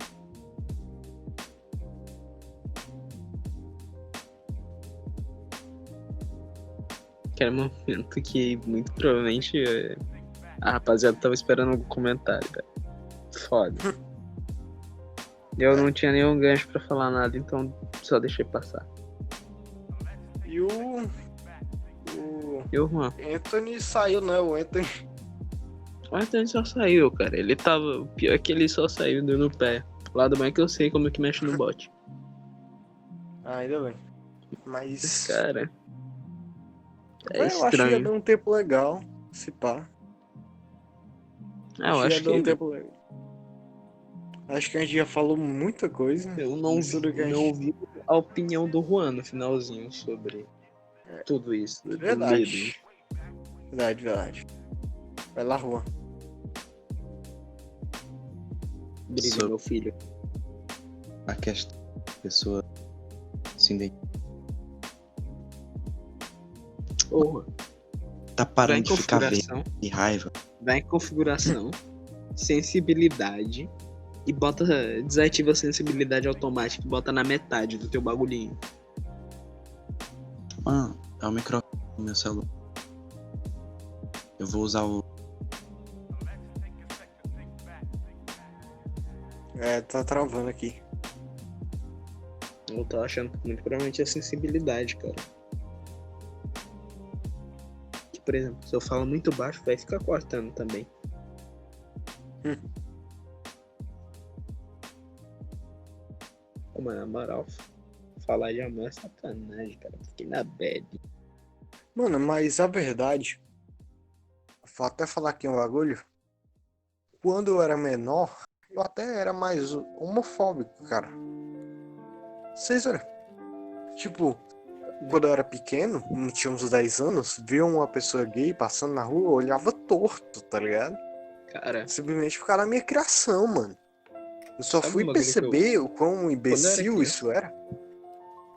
Que era um momento que muito provavelmente a rapaziada tava esperando algum comentário, cara. Foda. Eu não tinha nenhum gancho pra falar nada, então só deixei passar. E o E o Juan? Anthony saiu, né? O Anthony. O Anthony só saiu, cara. Ele tava. O pior é que ele só saiu dando pé. Lá do bem que eu sei como é que mexe no bot. Ah, ainda bem. Mas. Cara. É eu acho que ia estranho. dar um tempo legal, se pá. Eu acho ia dar um que. tempo legal. Acho que a gente já falou muita coisa. Eu não Tudo que a não gente- ouvi a opinião do Juan no finalzinho sobre tudo isso. Do medo. Verdade. Verdade. Vai lá, Juan. Briga, Sobre- meu filho. A questão da pessoa se identificar. Porra. Tá Vai parando em de ficar vendo configuração. de raiva. Vai em configuração. Sensibilidade. E bota. Desativa a sensibilidade automática e bota na metade do teu bagulhinho. Mano, é o microfone do meu celular. Eu vou usar o. Tá travando aqui. Eu tô achando que muito provavelmente é sensibilidade, cara. Que, por exemplo, se eu falo muito baixo, vai ficar cortando também. Pô, mas na moral, falar de amor é sacanagem, cara. Fiquei na bad. Mano, mas a verdade, vou até falar aqui um bagulho. Quando eu era menor, eu até era mais homofóbico, cara. Vocês olham. Tipo, quando eu era pequeno, não tinha uns 10 anos, via uma pessoa gay passando na rua, eu olhava torto, tá ligado? Cara, Simplesmente por causa da minha criação, mano. Eu só Sabe fui um bagulho que perceber o quão imbecil criança- isso era.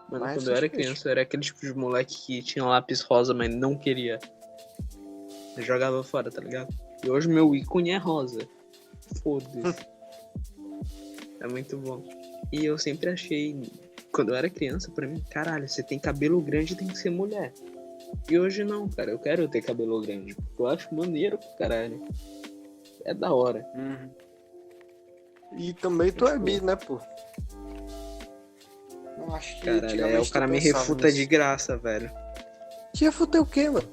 mano, Mas quando eu era recentemente. criança, eu era aquele tipo de moleque que tinha lápis rosa, mas não queria. Eu jogava fora, tá ligado? E hoje meu ícone é rosa. Foda-se. É muito bom. E eu sempre achei, quando eu era criança, pra mim, caralho, você tem cabelo grande, tem que ser mulher. E hoje não, cara, eu quero ter cabelo grande. Porque eu acho maneiro pro caralho. É da hora. E também tu é bi, né, pô? Não acho que Caralho, antigamente o cara tu me pensava refuta nisso. de graça, velho. Que refuta o quê, mano?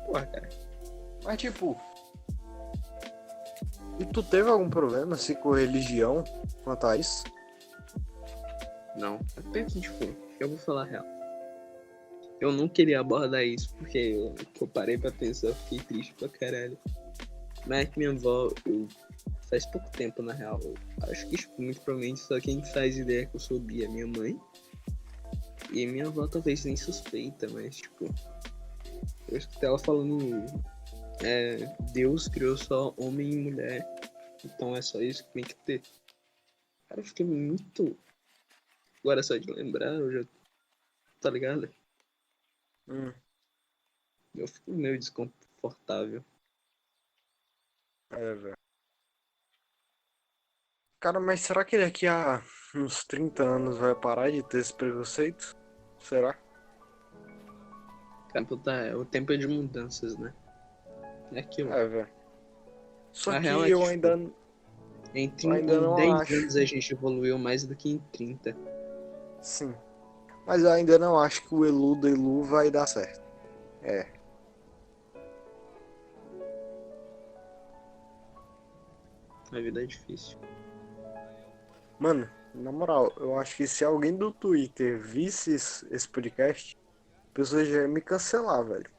Porra, cara. Mas tipo. E tu teve algum problema assim com religião quanto a isso? Não. Até que, tipo, eu vou falar a real. Eu não queria abordar isso, porque eu parei pra pensar, eu fiquei triste pra caralho. Mas que minha avó, faz pouco tempo na real. Eu acho que, tipo, muito provavelmente só quem faz ideia que eu sou bi é minha mãe. E minha avó talvez nem suspeita, mas tipo. Eu escutei ela falando. Deus criou só homem e mulher. Então é só isso que tem que ter. Cara, eu fiquei muito. Agora só de lembrar, eu já. Tá ligado? Eu fico meio desconfortável. É, velho. Cara, mas será que daqui a uns 30 anos vai parar de ter esse preconceito? Será? Cara, o tempo é de mudanças, né? É aquilo. É, velho. Só A que real é que, eu tipo, ainda Em não 10 acho. anos a gente evoluiu mais do que em 30. Sim. Mas eu ainda não acho que o Elu do Elu vai dar certo. É. A vida é difícil. Mano, na moral, eu acho que se alguém do Twitter visse esse podcast, a pessoa já ia me cancelar, velho.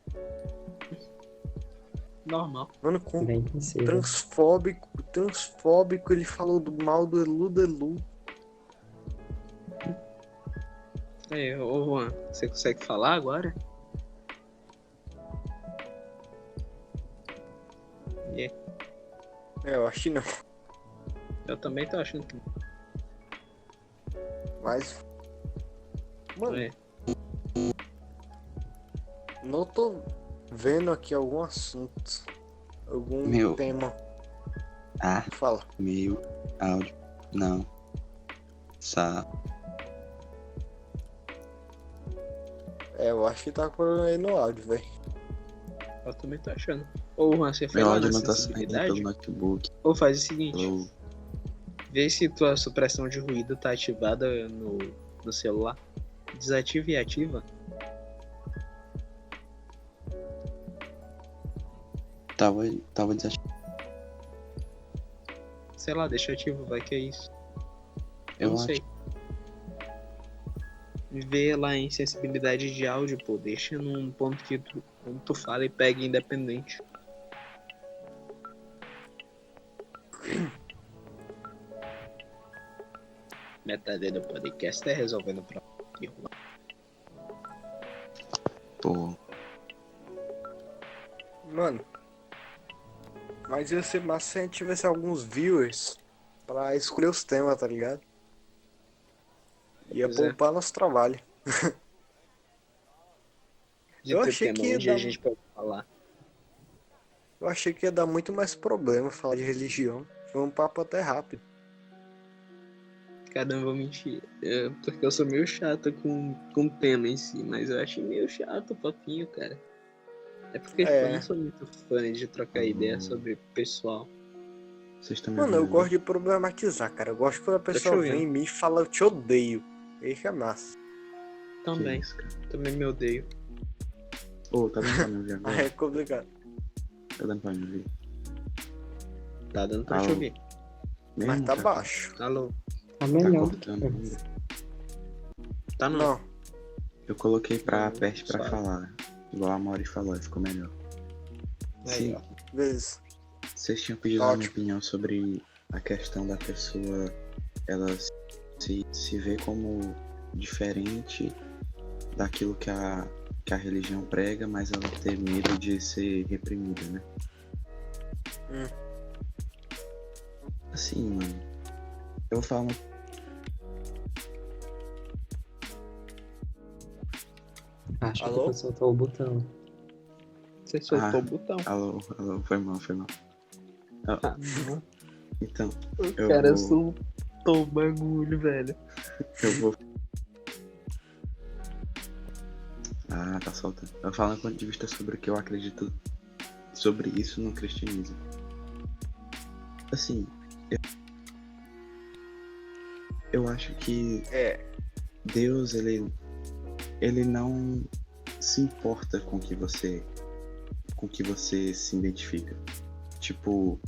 Normal. Mano, com Bem possível. transfóbico, ele falou do mal do Elu. Aí, ô Juan, você consegue falar agora? Eu acho que não. Eu também tô achando que. Mas. Mano, É. não tô vendo aqui algum assunto. Algum Meu. tema. Ah, Fala. meu áudio. Não. Sá. Eu acho que tá com problema aí no áudio, velho. Eu também tô achando. Ô Juan, você foi Meu lá áudio na não tá saindo sensibilidade? pelo notebook. Ou faz o seguinte, Eu... vê se tua supressão de ruído tá ativada no celular. Desativa e ativa. Tava desativado. Sei lá, deixa ativo, vai que é isso. Eu não acho. sei. Vê lá em sensibilidade de áudio, pô. Deixa num ponto que quando tu fala e pega independente. Metade do podcast é resolvendo o problema. Pô, Mano. Mas ia ser massa se a gente tivesse alguns viewers pra escolher os temas, tá ligado? Ia Pois é. poupar nosso trabalho. De Eu ter achei tema que ia onde dar- a gente pode falar. Eu achei que ia dar muito mais problema falar de religião. Foi um papo até rápido. Cara, não vou mentir. Porque eu sou meio chato com o tema em si, mas eu achei meio chato o papinho, cara. É porque tipo, eu não sou muito fã de trocar ideia sobre pessoal. Vocês estão me Mano, eu ouvindo, né? gosto de problematizar, cara. Eu gosto quando a pessoa ouvindo. vem em mim e fala eu te odeio. Isso é massa. Também. Que isso, cara? Também me odeio. Ô, tá dando pra me ouvir Ah, agora? é complicado. Tá dando pra me ouvir? Tá dando pra te Alô? ouvir. Mas Mesmo, tá cara? baixo. Alô? Tá Tá melhor. cortando ainda? Tá não. Não. Eu coloquei pra perto pra Suave. falar. Igual a Mori falou, ficou melhor. Aí, Sim, ó. Beleza. vocês tinham pedido a minha Ótimo. opinião sobre a questão da pessoa ela se ver como diferente daquilo que a religião prega, mas ela ter medo de ser reprimida, né? Assim, mano. Eu vou falar uma. Acho Alô? que eu soltou o botão. Você soltou Ah. o botão. Alô, foi mal. Ah, então, O eu cara vou- soltou o bagulho, velho. eu vou. Ah, tá soltando. Eu vou falar um ponto de vista sobre o que eu acredito sobre isso no cristianismo. Assim, eu acho que Deus, ele não se importa com que você se identifica. Tipo,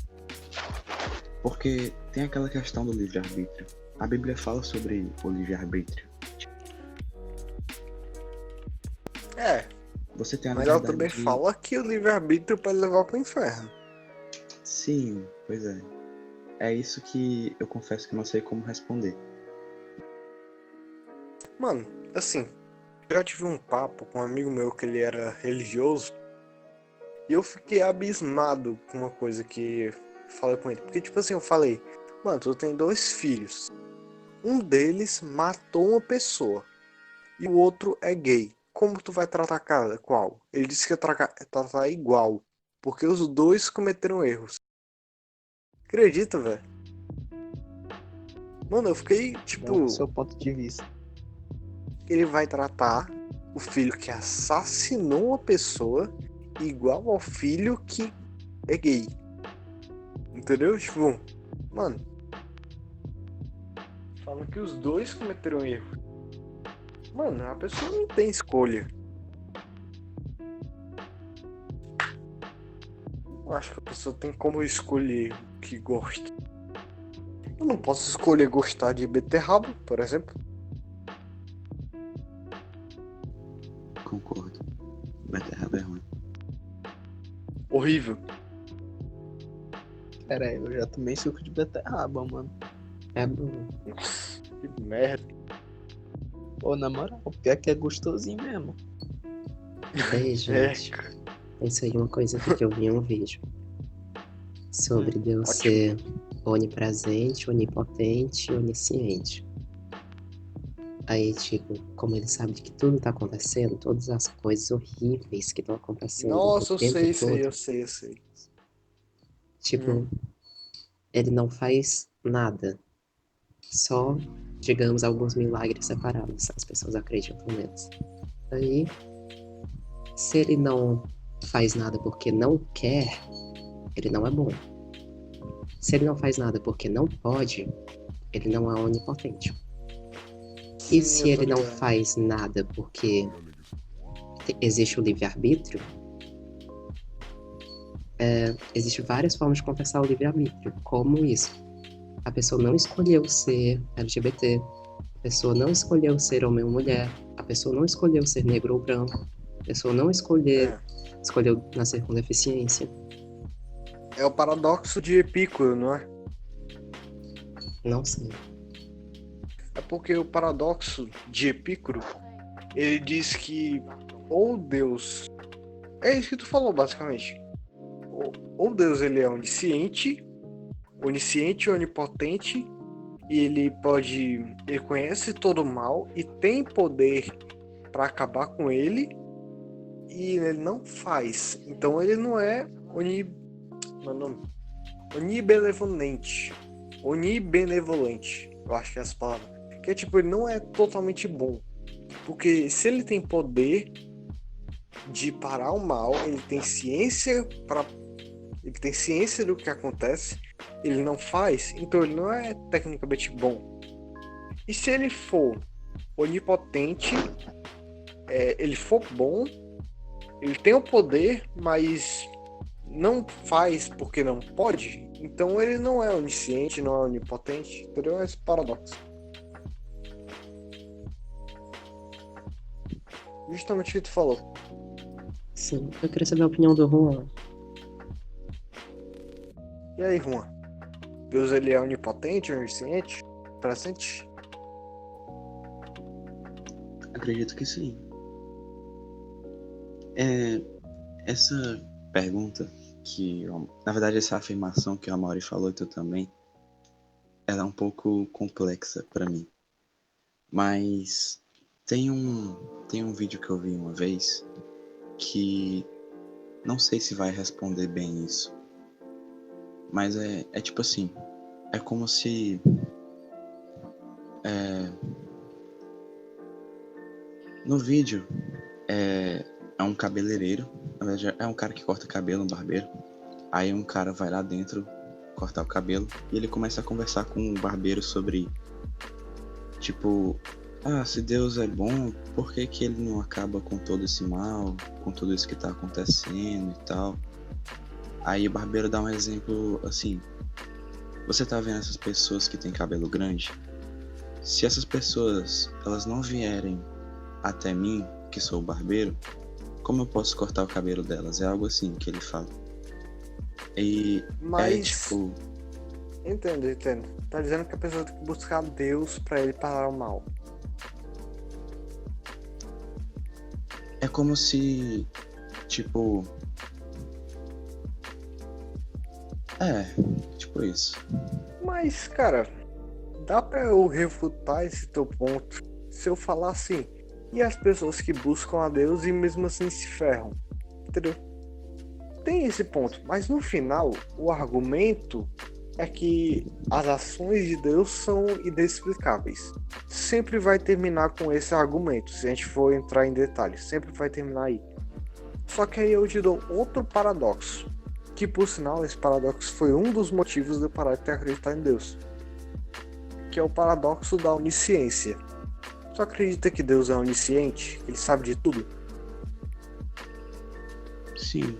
porque tem aquela questão do livre-arbítrio. A Bíblia fala sobre o livre-arbítrio. Você tem a Mas ela liberdade também de... fala que o livre-arbítrio pode levar pro inferno. Sim, pois é. É isso que eu confesso que não sei como responder. Mano, assim, eu já tive um papo com um amigo meu que ele era religioso. E eu fiquei abismado com uma coisa que falei com ele. Porque, tipo assim, eu falei, mano, tu tem 2 filhos. Um deles matou uma pessoa. E o outro é gay. Como tu vai tratar cada qual? Ele disse que ia tratar igual. Porque os 2 cometeram erros. Acredita, velho? Mano, eu fiquei, tipo, Seu ponto de vista. ele vai tratar o filho que assassinou uma pessoa igual ao filho que é gay. Entendeu? Tipo, mano. Falam que os 2 cometeram erro. Mano, a pessoa não tem escolha. Eu acho que a pessoa tem como escolher o que gosta. Eu não posso escolher gostar de beterraba, por exemplo. Concordo. Beterraba é ruim. Horrível. Cara, eu já tomei suco de beterraba, mano. É bom. Que merda. Pô, na moral, o pior é que é gostosinho mesmo. Ei, gente. Isso aí é uma coisa que eu vi em um vídeo. Sobre Deus Ótimo. ser onipresente, onipotente e onisciente. Aí, tipo, como ele sabe que tudo tá acontecendo, todas as coisas horríveis que estão acontecendo Nossa, o eu tempo sei isso aí, todo, eu sei. tipo, ele não faz nada. Só, digamos, alguns milagres separados. As pessoas acreditam neles. Aí, se ele não faz nada porque não quer, ele não é bom. Se ele não faz nada porque não pode, ele não é onipotente. E se ele não faz nada porque existe o livre-arbítrio, existem várias formas de contestar o livre-arbítrio. Como isso? A pessoa não escolheu ser LGBT, a pessoa não escolheu ser homem ou mulher, a pessoa não escolheu ser negro ou branco, a pessoa não escolheu nascer com deficiência. É o paradoxo de Epicuro, não é? Não sei. É porque o paradoxo de Epicuro, ele diz que ou Deus... É isso que tu falou, basicamente. Ou Deus ele é onisciente, onipotente, e ele conhece todo o mal e tem poder para acabar com ele, e ele não faz. Então ele não é onibenevolente. Eu acho que é essa palavra. Que é tipo, ele não é totalmente bom. Porque se ele tem poder de parar o mal, ele tem ciência do que acontece, ele não faz, então ele não é tecnicamente bom. E se ele for onipotente, ele for bom, ele tem o poder, mas não faz porque não pode, então ele não é onisciente, não é onipotente, entendeu? É esse paradoxo. Justamente o que tu falou. Sim, eu queria saber a opinião do Juan. E aí, Juan? Deus, ele é onipotente, onisciente, presente? Acredito que sim. Essa pergunta na verdade, essa afirmação que a Mauri falou e tu também, ela é um pouco complexa para mim. Mas tem um vídeo que eu vi uma vez que não sei se vai responder bem isso. Mas é tipo assim, é como se no vídeo é um cabeleireiro, na verdade é um cara que corta cabelo, um barbeiro. Aí um cara vai lá dentro cortar o cabelo e ele começa a conversar com o barbeiro sobre, tipo, se Deus é bom, por que que ele não acaba com todo esse mal, com tudo isso que tá acontecendo e tal? Aí o barbeiro dá um exemplo assim: você tá vendo essas pessoas que têm cabelo grande? Se essas pessoas, elas não vierem até mim, que sou o barbeiro, como eu posso cortar o cabelo delas? É algo assim que ele fala. E Mas... tipo... Entendo. Tá dizendo que a pessoa tem que buscar Deus pra ele parar o mal. É como se, tipo... tipo isso. Mas, cara, dá pra eu refutar esse teu ponto se eu falar assim: e as pessoas que buscam a Deus e mesmo assim se ferram? Entendeu? Tem esse ponto, mas no final o argumento é que as ações de Deus são inexplicáveis. Sempre vai terminar com esse argumento, se a gente for entrar em detalhes, sempre vai terminar aí. Só que aí eu te dou outro paradoxo, que por sinal esse paradoxo foi um dos motivos de eu parar de acreditar em Deus, que é o paradoxo da onisciência. Tu acredita que Deus é onisciente? Ele sabe de tudo? Sim.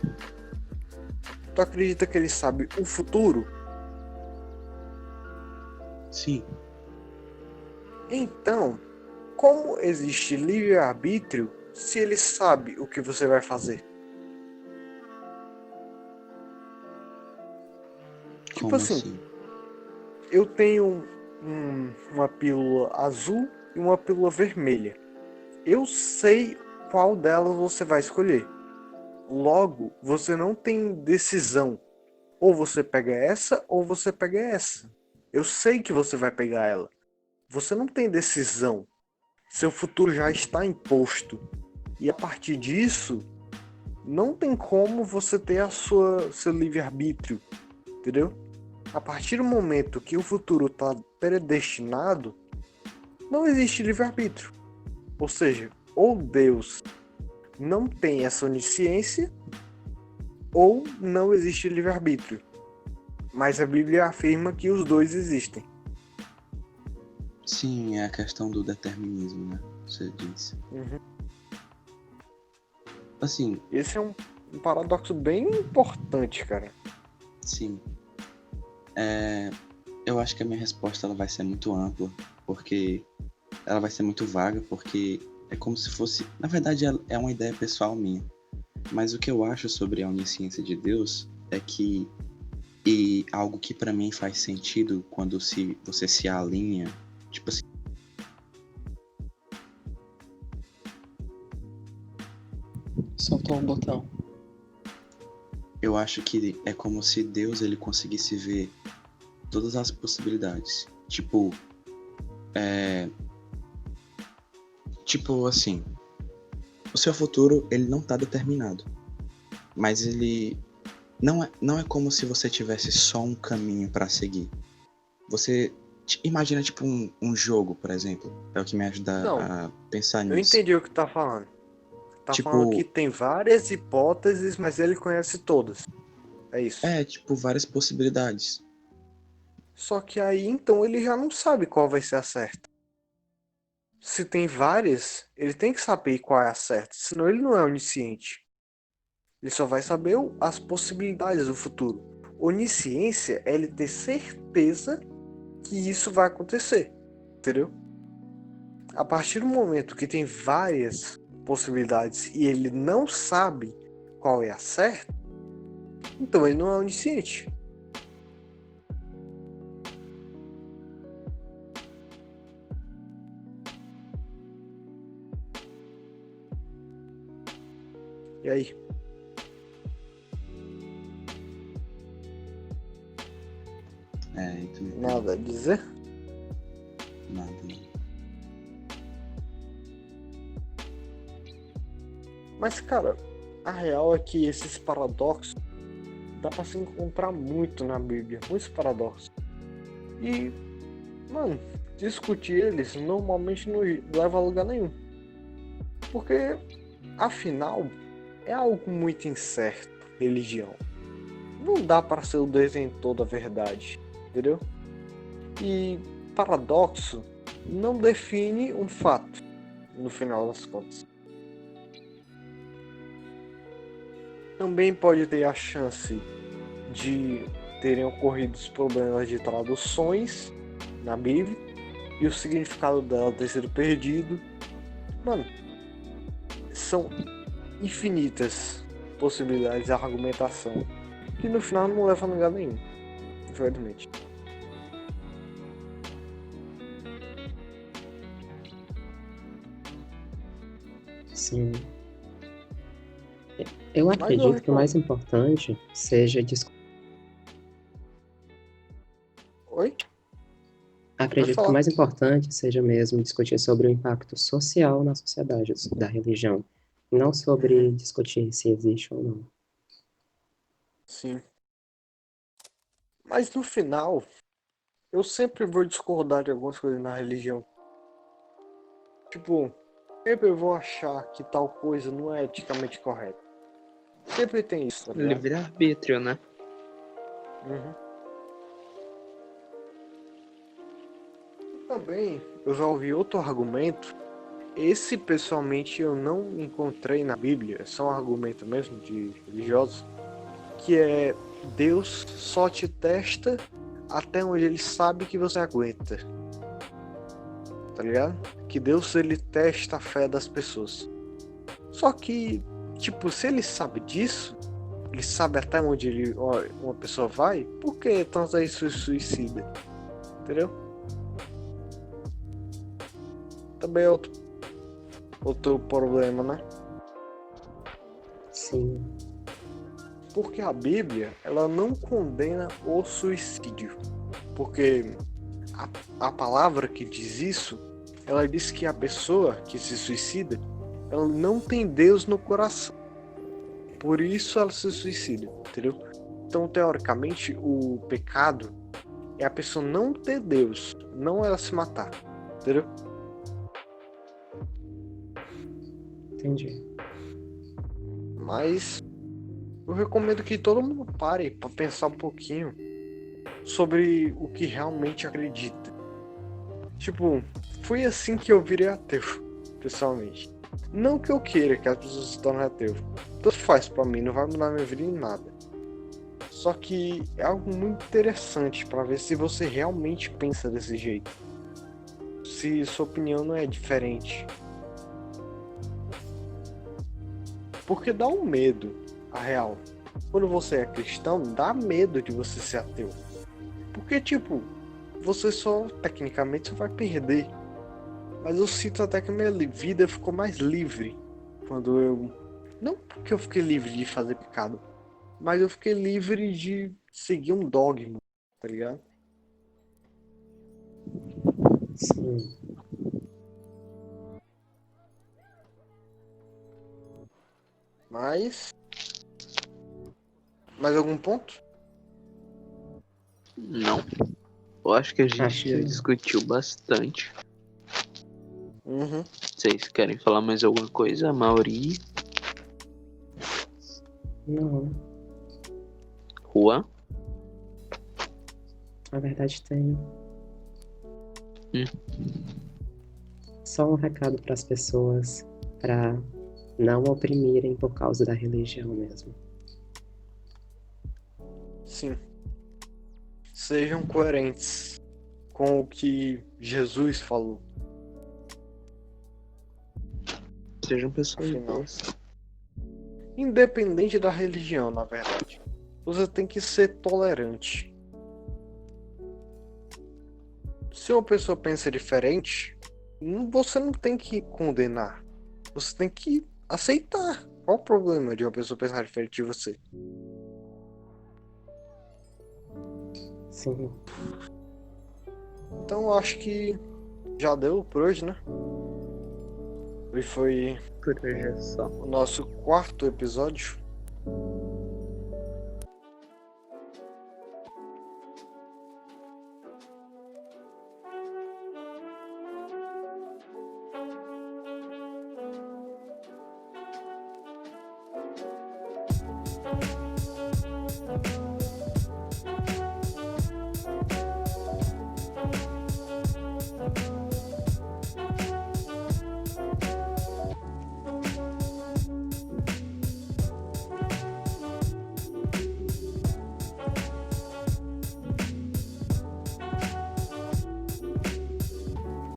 Tu acredita que ele sabe o futuro? Sim. Então, como existe livre-arbítrio se ele sabe o que você vai fazer? Como Tipo assim, eu tenho uma pílula azul e uma pílula vermelha. Eu sei qual delas você vai escolher. Logo, você não tem decisão. Ou você pega essa, ou você pega essa. Eu sei que você vai pegar ela. Você não tem decisão. Seu futuro já está imposto. E a partir disso, não tem como você ter seu livre-arbítrio. Entendeu? A partir do momento que o futuro está predestinado, não existe livre-arbítrio. Ou seja, ou Deus não tem essa onisciência, ou não existe livre-arbítrio. Mas a Bíblia afirma que os dois existem. Sim, é a questão do determinismo, né? Você disse. Uhum. Assim... Esse é um paradoxo bem importante, cara. Sim. Eu acho que a minha resposta ela vai ser muito ampla, porque ela vai ser muito vaga, porque é como se fosse... Na verdade, é uma ideia pessoal minha. Mas o que eu acho sobre a onisciência de Deus é que... E algo que pra mim faz sentido quando você se alinha, tipo assim... Soltou um botão. Eu acho que é como se Deus ele conseguisse ver todas as possibilidades. Tipo assim, o seu futuro ele não tá determinado, mas ele não é como se você tivesse só um caminho para seguir. Você Imagina, tipo, um jogo, por exemplo. É o que me ajuda Não, a pensar eu nisso. entendi o que tá falando. Tá falando que Tipo, tem várias hipóteses, mas ele conhece todas. É isso. tipo, várias possibilidades. Só que aí, então, ele já não sabe qual vai ser a certa. Se tem várias, ele tem que saber qual é a certa, senão ele não é onisciente. Ele só vai saber as possibilidades do futuro. Onisciência é ele ter certeza que isso vai acontecer, entendeu? A partir do momento que tem várias possibilidades e ele não sabe qual é a certa, então ele não é onisciente. E aí? Então, Nada a dizer? nada. Mas, cara, a real é que esses paradoxos dá pra se encontrar muito na Bíblia. Muitos paradoxos. E, mano, discutir eles normalmente não leva a lugar nenhum. Porque, afinal, é algo muito incerto, religião. Não dá para ser o detentor da verdade, entendeu? E paradoxo não define um fato, no final das contas. Também pode ter a chance de terem ocorrido os problemas de traduções na Bíblia e o significado dela ter sido perdido. Mano, são infinitas possibilidades de argumentação que no final não leva a lugar nenhum, infelizmente. Sim. Eu acredito que o mais importante seja Oi? Acredito que o mais importante seja mesmo discutir sobre o impacto social na sociedade da religião, não sobre discutir se existe ou não. Sim. Mas no final, eu sempre vou discordar de algumas coisas na religião. Tipo, sempre eu vou achar que tal coisa não é eticamente correta. Sempre tem isso, tá ligado? Livre-arbítrio, né? Uhum. Também, eu já ouvi outro argumento. Esse, pessoalmente, eu não encontrei na Bíblia. É só um argumento mesmo de religiosos. Que é Deus só te testa até onde ele sabe que você aguenta. Tá ligado? Que Deus, ele testa a fé das pessoas. Só que, tipo, se ele sabe disso, ele sabe até onde uma pessoa vai, por que tanto aí se suicida? Entendeu? Também é outro problema, né? Sim. Porque a Bíblia, ela não condena o suicídio. Porque a palavra que diz isso, ela diz que a pessoa que se suicida, ela não tem Deus no coração. Por isso ela se suicida, entendeu? Então, teoricamente, o pecado é a pessoa não ter Deus, não ela se matar, entendeu? Entendi. Mas eu recomendo que todo mundo pare para pensar um pouquinho sobre o que realmente acredita. Tipo, foi assim que eu virei ateu, pessoalmente. Não que eu queira que as pessoas se tornem ateu. Tanto faz pra mim, não vai mudar minha vida em nada. Só que é algo muito interessante para ver se você realmente pensa desse jeito. Se sua opinião não é diferente. Porque dá um medo, a real. Quando você é cristão, dá medo de você ser ateu. Porque, tipo, você só, tecnicamente, só vai perder. Mas eu sinto até que a minha vida ficou mais livre quando eu... Não porque eu fiquei livre de fazer pecado, mas eu fiquei livre de seguir um dogma, tá ligado? Sim. Mas... Mais algum ponto? Não. Eu acho que a gente Acho já que- discutiu bastante. Uhum. Vocês querem falar mais alguma coisa, Mauri? Não, Juan? na verdade tenho. Hum. Só um recado para as pessoas, para não oprimirem por causa da religião mesmo. Sim. Sejam coerentes com o que Jesus falou. Sejam pessoas Afinal. boas. Independente da religião, na verdade. Você tem que ser tolerante. Se uma pessoa pensa diferente, você não tem que condenar. Você tem que aceitar. Qual o problema de uma pessoa pensar diferente de você? Sim, Então eu acho que já deu por hoje, né? E foi Por hoje é só. o nosso 4º episódio.